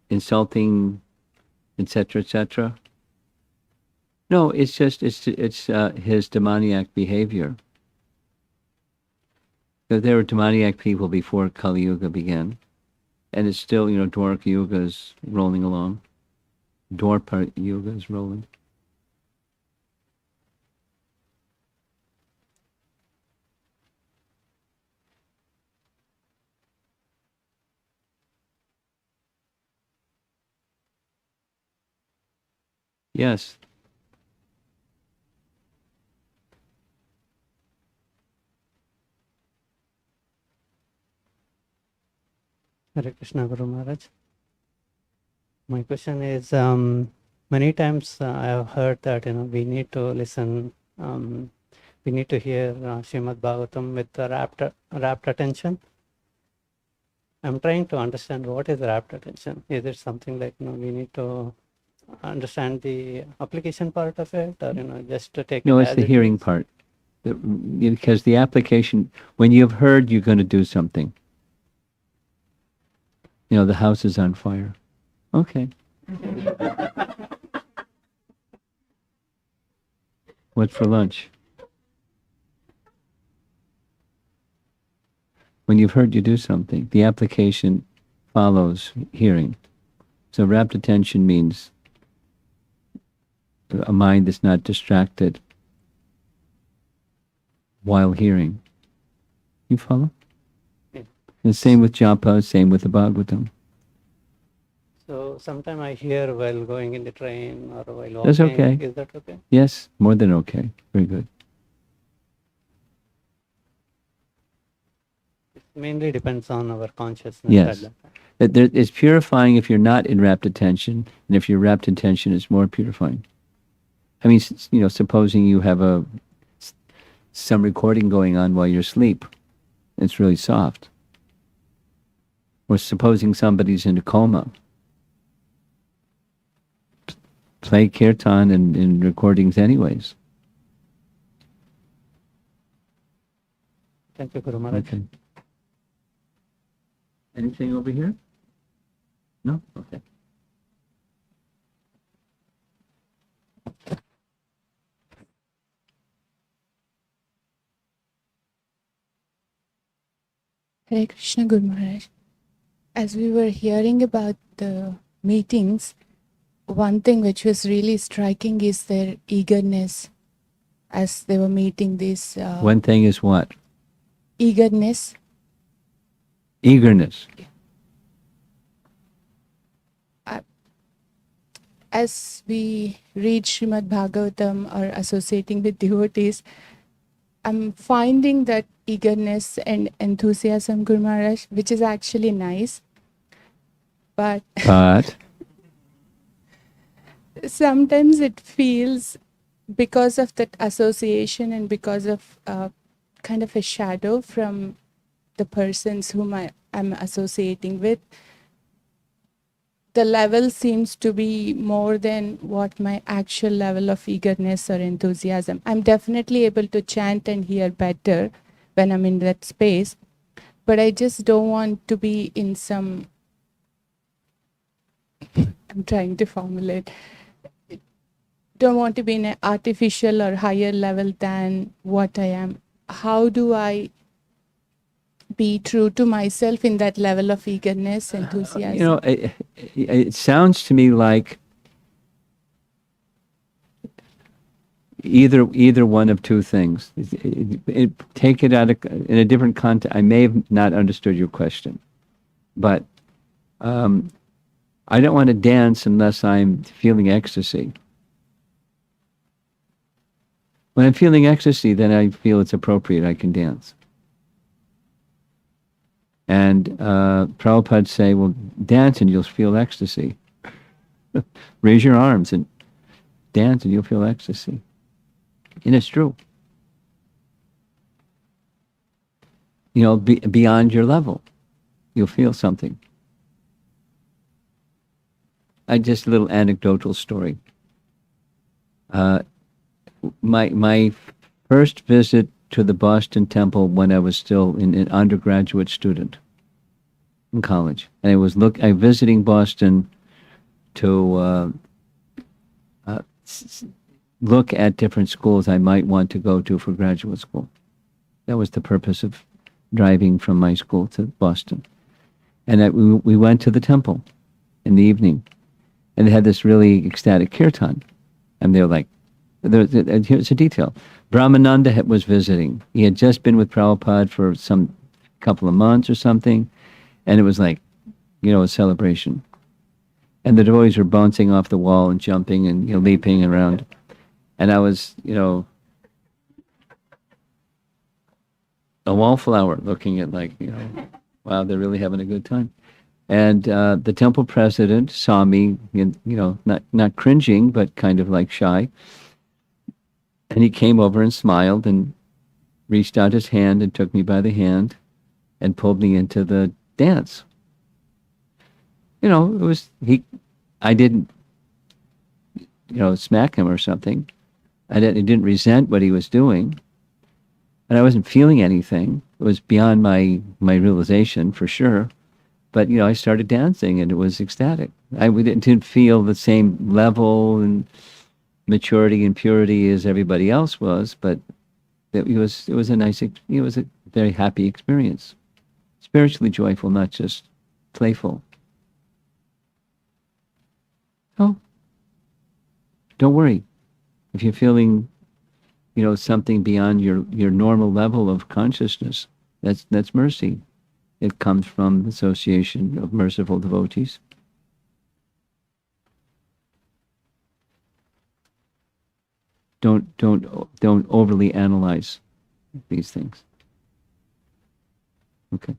insulting, etc., etc. No, it's just it's his demoniac behavior. There were demoniac people before Kali Yuga began, and it's still, Dwarka Yuga is rolling along. Dwarpa Yuga is rolling. Yes. Hare Krishna, Guru Maharaj. My question is, Many times I have heard that we need to listen, we need to hear Srimad Bhagavatam with rapt attention. I'm trying to understand what is rapt attention. Is it something like we need to understand the application part of it, or just to take No, it it's as the it hearing is? part. Because the application, when you've heard, you're going to do something. The house is on fire. Okay. What for lunch? When you've heard, you do something. The application follows hearing. So rapt attention means a mind that's not distracted while hearing. You follow? Yeah. And same with japa, same with the Bhagavatam. So sometimes I hear while going in the train or while walking. That's okay. Is that okay? Yes, more than okay. Very good. It mainly depends on our consciousness. Yes. It's purifying if you're not in rapt attention, and if you're rapt attention, it's more purifying. I mean, supposing you have some recording going on while you're asleep, it's really soft. Or supposing somebody's in a coma, play kirtan and recordings anyways. Thank you, Guru Maharaj. Okay. Anything over here? No? Okay. Hare Krishna, Guru Maharaj. As we were hearing about the meetings, one thing which was really striking is their eagerness as they were meeting this. One thing is what? Eagerness. Eagerness. As we read Srimad Bhagavatam or associating with devotees, I'm finding that eagerness and enthusiasm, Guru Maharaj, which is actually nice. But sometimes it feels, because of that association and because of kind of a shadow from the persons whom I'm associating with, the level seems to be more than what my actual level of eagerness or enthusiasm. I'm definitely able to chant and hear better when I'm in that space, but I just don't want to be in some, I'm trying to formulate, don't want to be in an artificial or higher level than what I am. How do I be true to myself in that level of eagerness, enthusiasm? It sounds to me like either one of two things. Take it out in a different context. I may have not understood your question, but I don't want to dance unless I'm feeling ecstasy. When I'm feeling ecstasy, then I feel it's appropriate. I can dance. And Prabhupada say, well, dance and you'll feel ecstasy. Raise your arms and dance and you'll feel ecstasy. And it's true. Beyond your level, you'll feel something. Just a little anecdotal story. My first visit to the Boston Temple when I was still an undergraduate student in college, and I was visiting Boston to look at different schools I might want to go to for graduate school. That was the purpose of driving from my school to Boston. And we went to the temple in the evening, and they had this really ecstatic kirtan, and they were like, here's a detail. Brahmananda was visiting. He had just been with Prabhupada for some couple of months or something, and it was like, a celebration. And the devotees were bouncing off the wall and jumping and leaping around. And I was, a wallflower looking at wow, they're really having a good time. And the temple president saw me, not cringing, but kind of like shy. And he came over and smiled and reached out his hand and took me by the hand and pulled me into the dance. I didn't, smack him or something. I didn't resent what he was doing. And I wasn't feeling anything. It was beyond my realization, for sure. But, I started dancing, and it was ecstatic. Didn't feel the same level and maturity and purity as everybody else was, but it was a very happy experience. Spiritually joyful, not just playful. Oh, don't worry. If you're feeling, something beyond your normal level of consciousness, that's mercy. It comes from the association of merciful devotees. Don't overly analyze these things. Okay.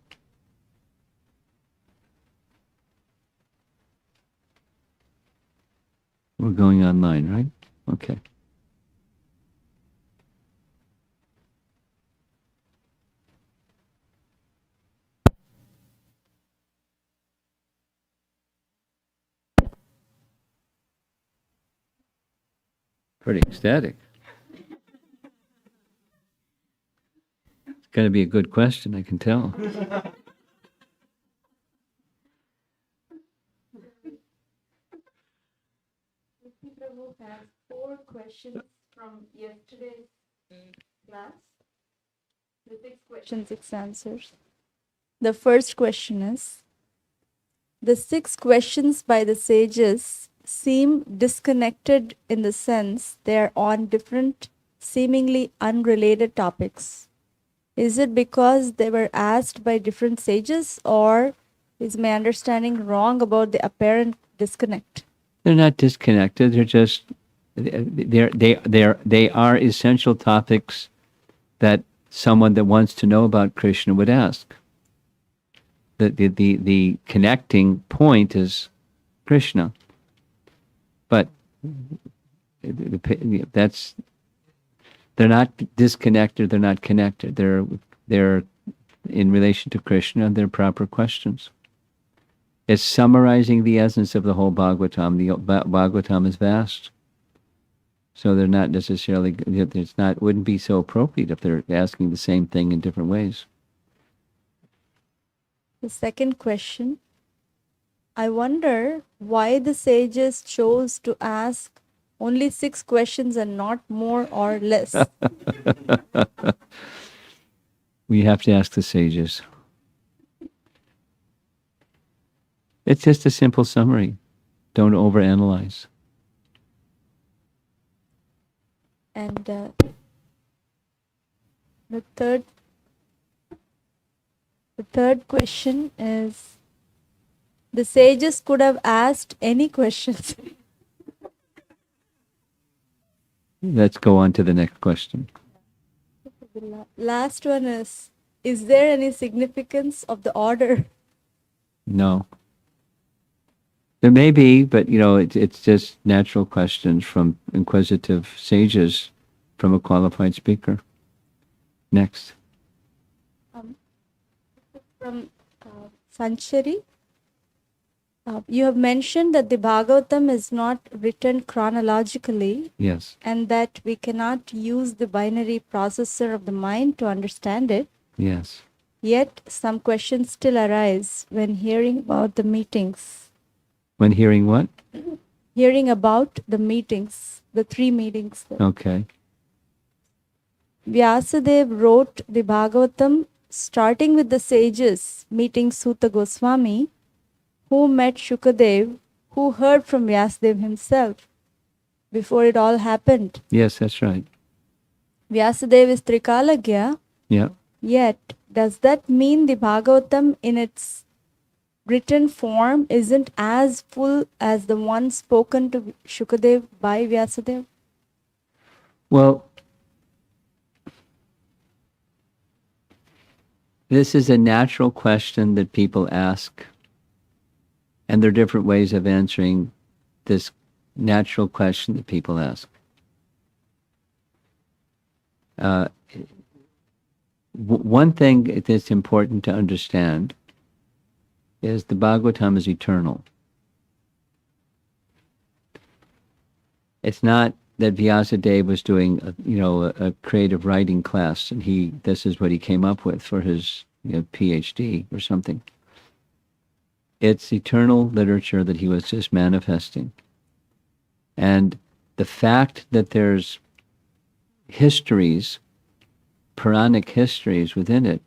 We're going online, right? Okay. Pretty ecstatic. It's going to be a good question, I can tell. Prabhu has 4 questions from yesterday's class. The 6 questions, 6 answers. The first question is, the 6 questions by the sages seem disconnected in the sense they are on different, seemingly unrelated topics. Is it because they were asked by different sages, or is my understanding wrong about the apparent disconnect? They're not disconnected. They're just they are essential topics that someone that wants to know about Krishna would ask. The connecting point is Krishna, but they're not disconnected. They're not connected. They're in relation to Krishna. They're proper questions. It's summarizing the essence of the whole Bhagavatam. The Bhagavatam is vast, so they're not necessarily. Wouldn't be so appropriate if they're asking the same thing in different ways. The second question, I wonder why the sages chose to ask only 6 questions and not more or less. We have to ask the sages. It's just a simple summary. Don't overanalyze. And the third question is, the sages could have asked any questions. Let's go on to the next question. The last one is there any significance of the order? No. There may be, but it's just natural questions from inquisitive sages from a qualified speaker. Next. From Sanchari, you have mentioned that the Bhagavatam is not written chronologically, Yes. and that we cannot use the binary processor of the mind to understand it. Yes. Yet some questions still arise when hearing about the meetings. When hearing what? Hearing about the meetings, the 3 meetings. Okay. Vyasadeva wrote the Bhagavatam starting with the sages meeting Suta Goswami, who met Shukadev, who heard from Vyasadeva himself before it all happened. Yes, that's right. Vyasadeva is Trikalagya, Yeah. yet does that mean the Bhagavatam in its written form isn't as full as the one spoken to Shukadev by Vyasadeva? Well, this is a natural question that people ask And there are different ways of answering this natural question that people ask. One thing that's important to understand is the Bhagavatam is eternal. It's not that Vyasadeva was doing a creative writing class and this is what he came up with for his PhD or something. It's eternal literature that he was just manifesting. And the fact that there's histories, Puranic histories within it,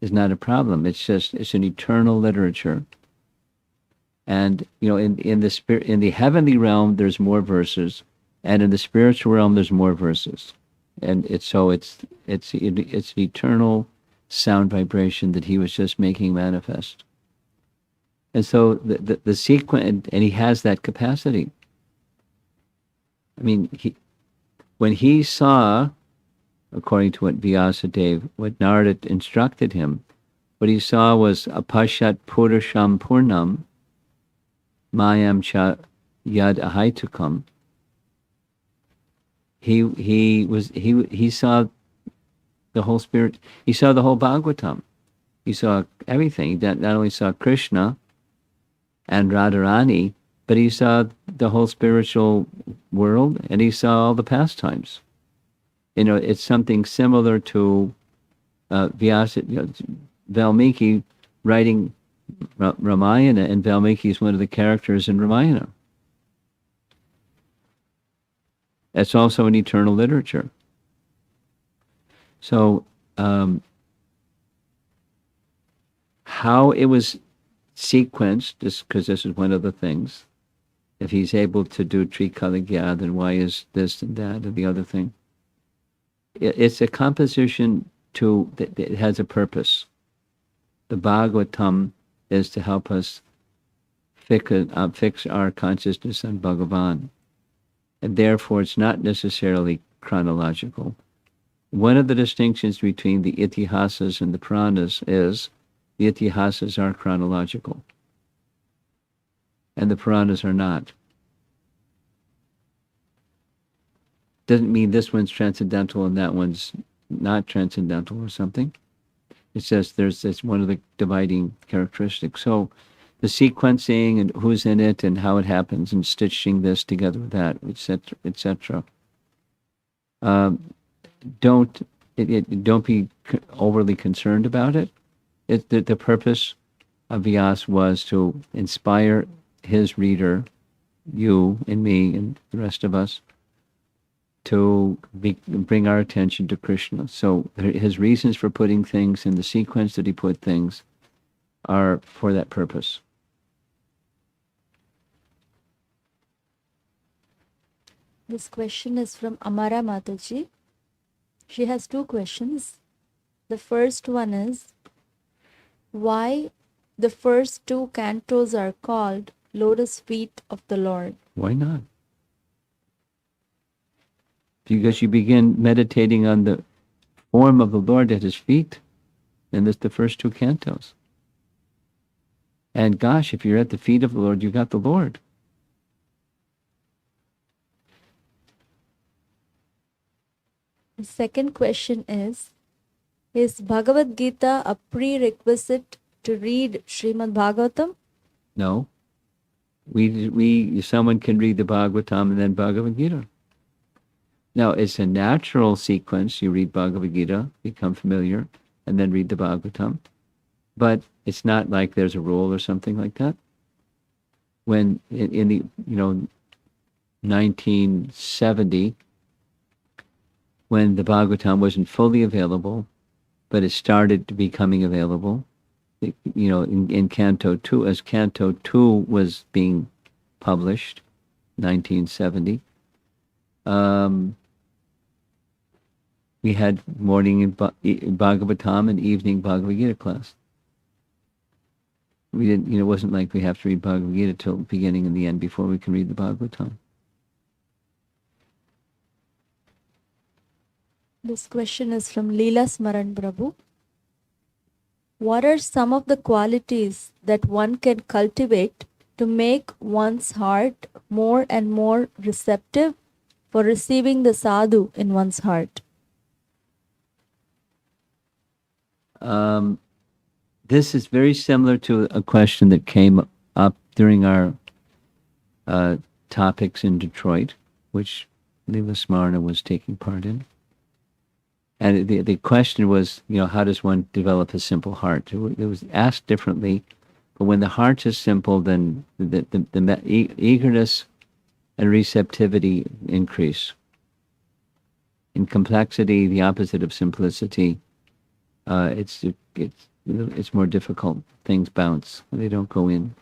is not a problem. It's an eternal literature. And in the heavenly realm there's more verses, and in the spiritual realm there's more verses. And it's an eternal sound vibration that he was just making manifest. And so the sequence, and he has that capacity. I mean, when he saw, according to what Vyasadeva, what Narada instructed him, what he saw was apashat purusham purnam mayam cha yad ahaitukam. He saw the whole spirit. He saw the whole Bhagavatam. He saw everything. He not only saw Krishna and Radharani, but he saw the whole spiritual world, and he saw all the pastimes. It's something similar to Valmiki writing Ramayana, and Valmiki is one of the characters in Ramayana. That's also an eternal literature. So, how it was sequenced, just because this is one of the things, if he's able to do Trikaligya, then why is this and that and the other thing? It's a composition it has a purpose. The Bhagavatam is to help us fix our consciousness on Bhagavan. And therefore it's not necessarily chronological. One of the distinctions between the Itihasas and the Puranas is the Itihasas are chronological, and the Puranas are not. Doesn't mean this one's transcendental and that one's not transcendental or something. It's just that's one of the dividing characteristics. So the sequencing and who's in it and how it happens and stitching this together with that, etc., etc. Don't be overly concerned about it. The purpose of Vyas was to inspire his reader, you and me and the rest of us, to bring our attention to Krishna. So his reasons for putting things in the sequence that he put things are for that purpose. This question is from Amara Mataji. She has two questions. The first one is, why the first two cantos are called Lotus Feet of the Lord? Why not? Because you begin meditating on the form of the Lord at his feet, and that's the first two cantos. And gosh, if you're at the feet of the Lord, you got the Lord. The second question is Bhagavad Gita a prerequisite to read Srimad Bhagavatam? No. Someone can read the Bhagavatam and then Bhagavad Gita. Now, it's a natural sequence. You read Bhagavad Gita, become familiar, and then read the Bhagavatam. But it's not like there's a rule or something like that. When in the 1970, when the Bhagavatam wasn't fully available, but it started to becoming available, in Canto 2, as Canto 2 was being published, 1970, we had morning Bhagavatam and evening Bhagavad Gita class. We didn't, it wasn't like we have to read Bhagavad Gita till the beginning and the end before we can read the Bhagavatam. This question is from Leela Smaran Prabhu. What are some of the qualities that one can cultivate to make one's heart more and more receptive for receiving the sadhu in one's heart? This is very similar to a question that came up during our topics in Detroit, which Leela Smarna was taking part in. And the question was, how does one develop a simple heart? It was asked differently, but when the heart is simple, then the eagerness and receptivity increase. In complexity, the opposite of simplicity, it's more difficult. Things bounce; they don't go in.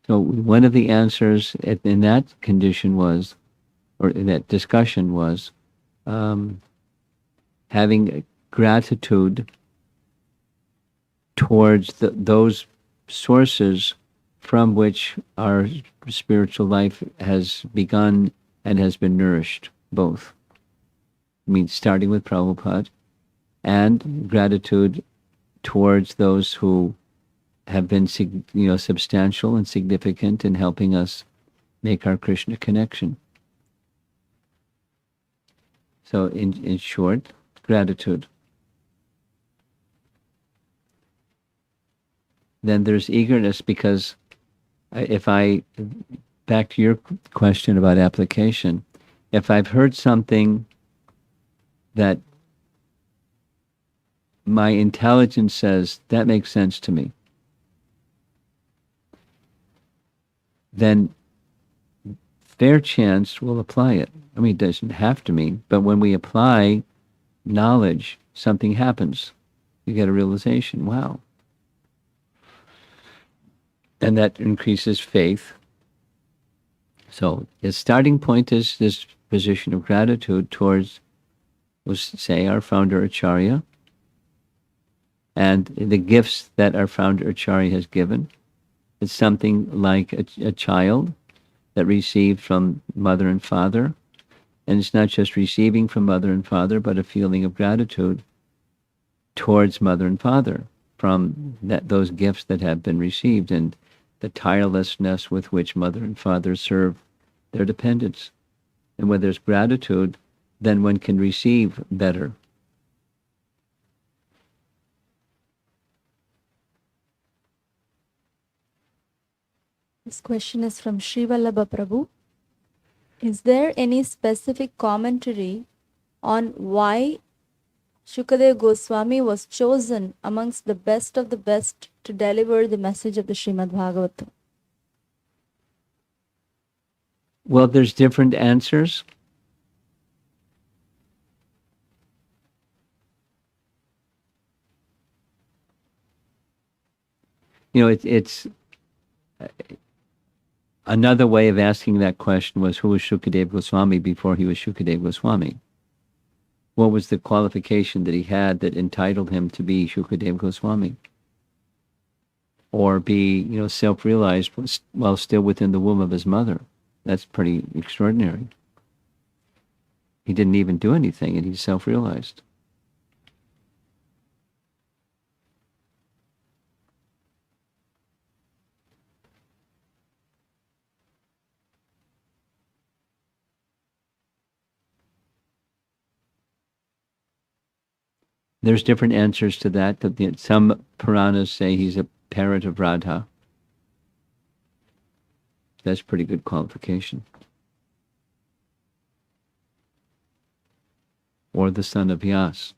So one of the answers in that condition was, or in that discussion was, having gratitude towards those sources from which our spiritual life has begun and has been nourished, both. I mean, starting with Prabhupada, and gratitude towards those who have been substantial and significant in helping us make our Krishna connection. So in short, gratitude. Then there's eagerness, because back to your question about application, if I've heard something that my intelligence says, that makes sense to me, then fair chance we'll apply it. I mean, it doesn't have to mean, but when we apply knowledge, something happens. You get a realization, wow. And that increases faith. So the starting point is this position of gratitude towards, say, our founder Acharya, and the gifts that our founder Acharya has given. It's something like a child that received from mother and father. And it's not just receiving from mother and father, but a feeling of gratitude towards mother and father from those gifts that have been received, and the tirelessness with which mother and father serve their dependents. And when there's gratitude, then one can receive better. This question is from Sri Vallabha Prabhu. Is there any specific commentary on why Shukadev Goswami was chosen amongst the best of the best to deliver the message of the Srimad Bhagavatam? Well, there's different answers. It's another way of asking that question was, who was Shukadev Goswami before he was Shukadev Goswami? What was the qualification that he had that entitled him to be Shukadev Goswami? Or be, self-realized while still within the womb of his mother? That's pretty extraordinary. He didn't even do anything, and he's self-realized. There's different answers to that. Some Puranas say he's a parent of Radha. That's pretty good qualification. Or the son of Vyas.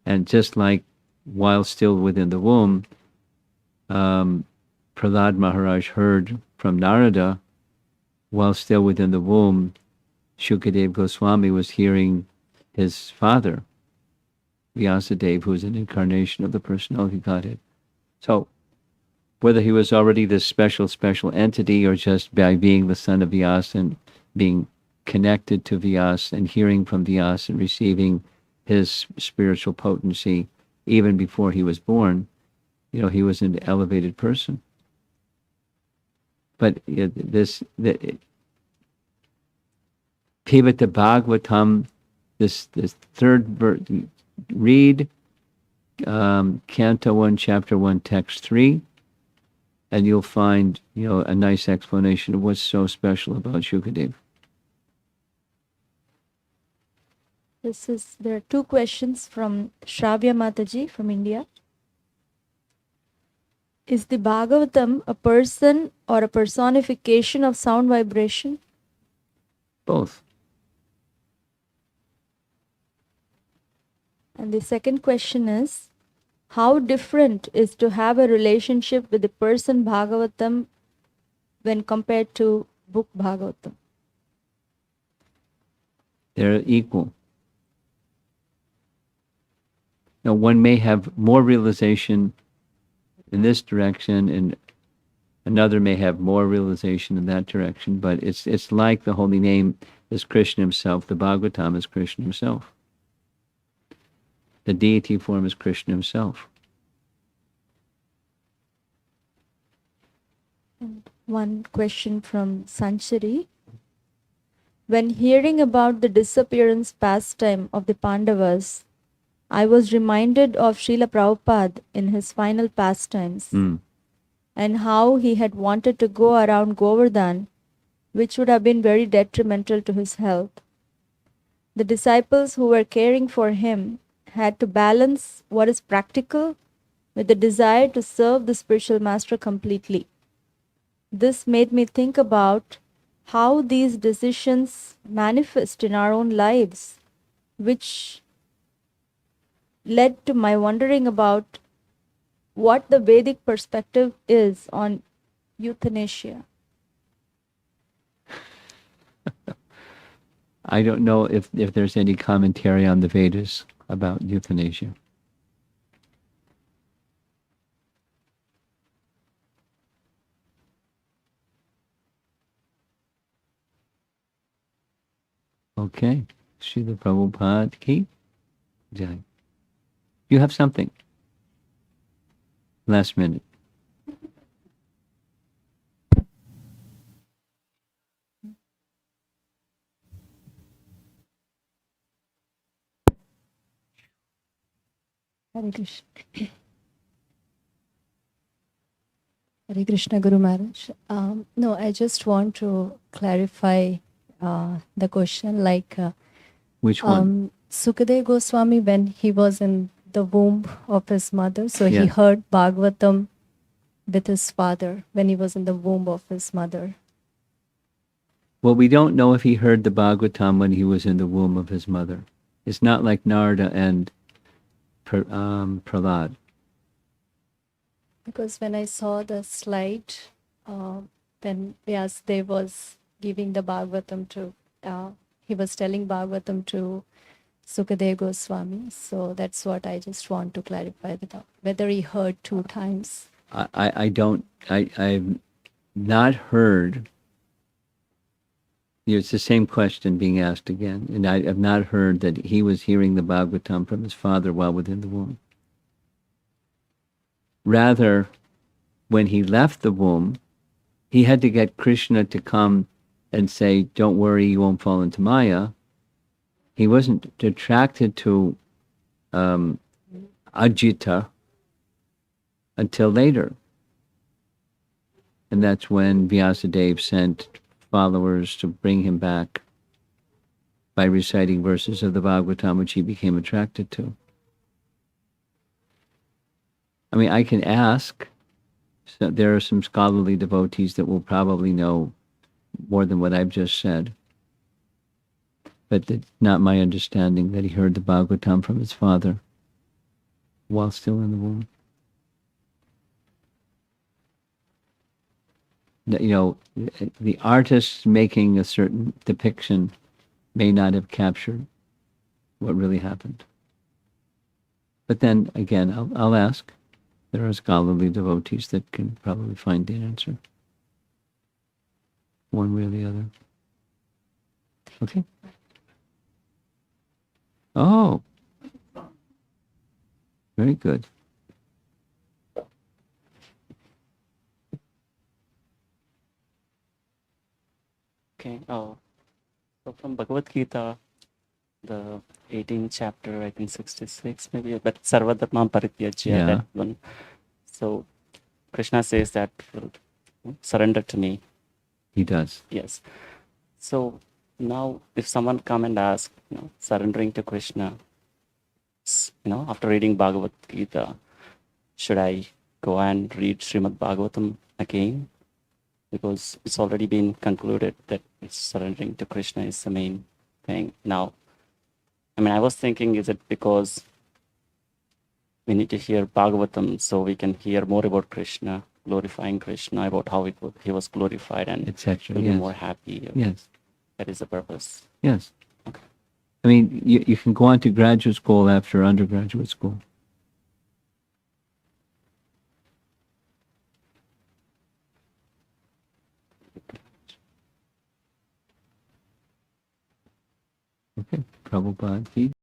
And just like while still within the womb, Prahlad Maharaj heard from Narada, while still within the womb, Shukadev Goswami was hearing his father, Vyasadeva, who is an incarnation of the personality Godhead. So, whether he was already this special entity, or just by being the son of Vyas and being connected to Vyas and hearing from Vyas and receiving his spiritual potency even before he was born, he was an elevated person. But Pivata Bhagavatam, this third verse, read Canto 1, Chapter 1, Text 3, and you'll find, a nice explanation of what's so special about Shukadev. There are two questions from Shravya Mataji from India. Is the Bhagavatam a person or a personification of sound vibration? Both. And the second question is, how different is to have a relationship with the person Bhagavatam when compared to book Bhagavatam? They're equal. Now, one may have more realization in this direction, and another may have more realization in that direction, but it's like the holy name is Krishna himself. The Bhagavatam is Krishna himself. The deity form is Krishna himself. And one question from Sanchari. When hearing about the disappearance pastime of the Pandavas, I was reminded of Srila Prabhupada in his final pastimes and how he had wanted to go around Govardhan, which would have been very detrimental to his health. The disciples who were caring for him had to balance what is practical with the desire to serve the spiritual master completely. This made me think about how these decisions manifest in our own lives, which led to my wondering about what the Vedic perspective is on euthanasia. I don't know if there's any commentary on the Vedas about euthanasia. Okay. Srila Prabhupada ki jai. You have something. Last minute. Hare Krishna. Hare Krishna Guru Maharaj. No, I just want to clarify the question. Which one? Sukadeva Goswami, when he was in the womb of his mother, so he Yes. heard Bhagavatam with his father when he was in the womb of his mother. Well, we don't know if he heard the Bhagavatam when he was in the womb of his mother. It's not like Narada and Prahlad. Because when I saw the slide, when Vyasadeva was giving the Bhagavatam to, he was telling Bhagavatam to Sukadeva Goswami. So that's what I just want to clarify, whether he heard 2 times. I've not heard. It's the same question being asked again, and I have not heard that he was hearing the Bhagavatam from his father while within the womb. Rather, when he left the womb, he had to get Krishna to come and say, "Don't worry, you won't fall into Maya." He wasn't attracted to Ajita until later. And that's when Vyasadeva sent followers to bring him back by reciting verses of the Bhagavatam, which he became attracted to. I mean, I can ask. So there are some scholarly devotees that will probably know more than what I've just said. But it's not my understanding that he heard the Bhagavatam from his father while still in the womb. The artist making a certain depiction may not have captured what really happened. But then again, I'll ask. There are scholarly devotees that can probably find the answer, one way or the other. Okay. Oh, very good. Okay. So from Bhagavad Gita, the 18th chapter, I think 66 maybe, but Sarvadharma Parityajya, Yeah. that one. So Krishna says that surrender to me. He does. Yes. So now if someone come and ask, surrendering to Krishna, after reading Bhagavad Gita, should I go and read Srimad Bhagavatam again? Because it's already been concluded that surrendering to Krishna is the main thing. Now, I was thinking, is it because we need to hear Bhagavatam so we can hear more about Krishna, glorifying Krishna, about how he was glorified and Etc. we'll Yes. be more happy. Yes. That is the purpose. Yes. Okay. I mean, you can go on to graduate school after undergraduate school. Okay. Prabhupada.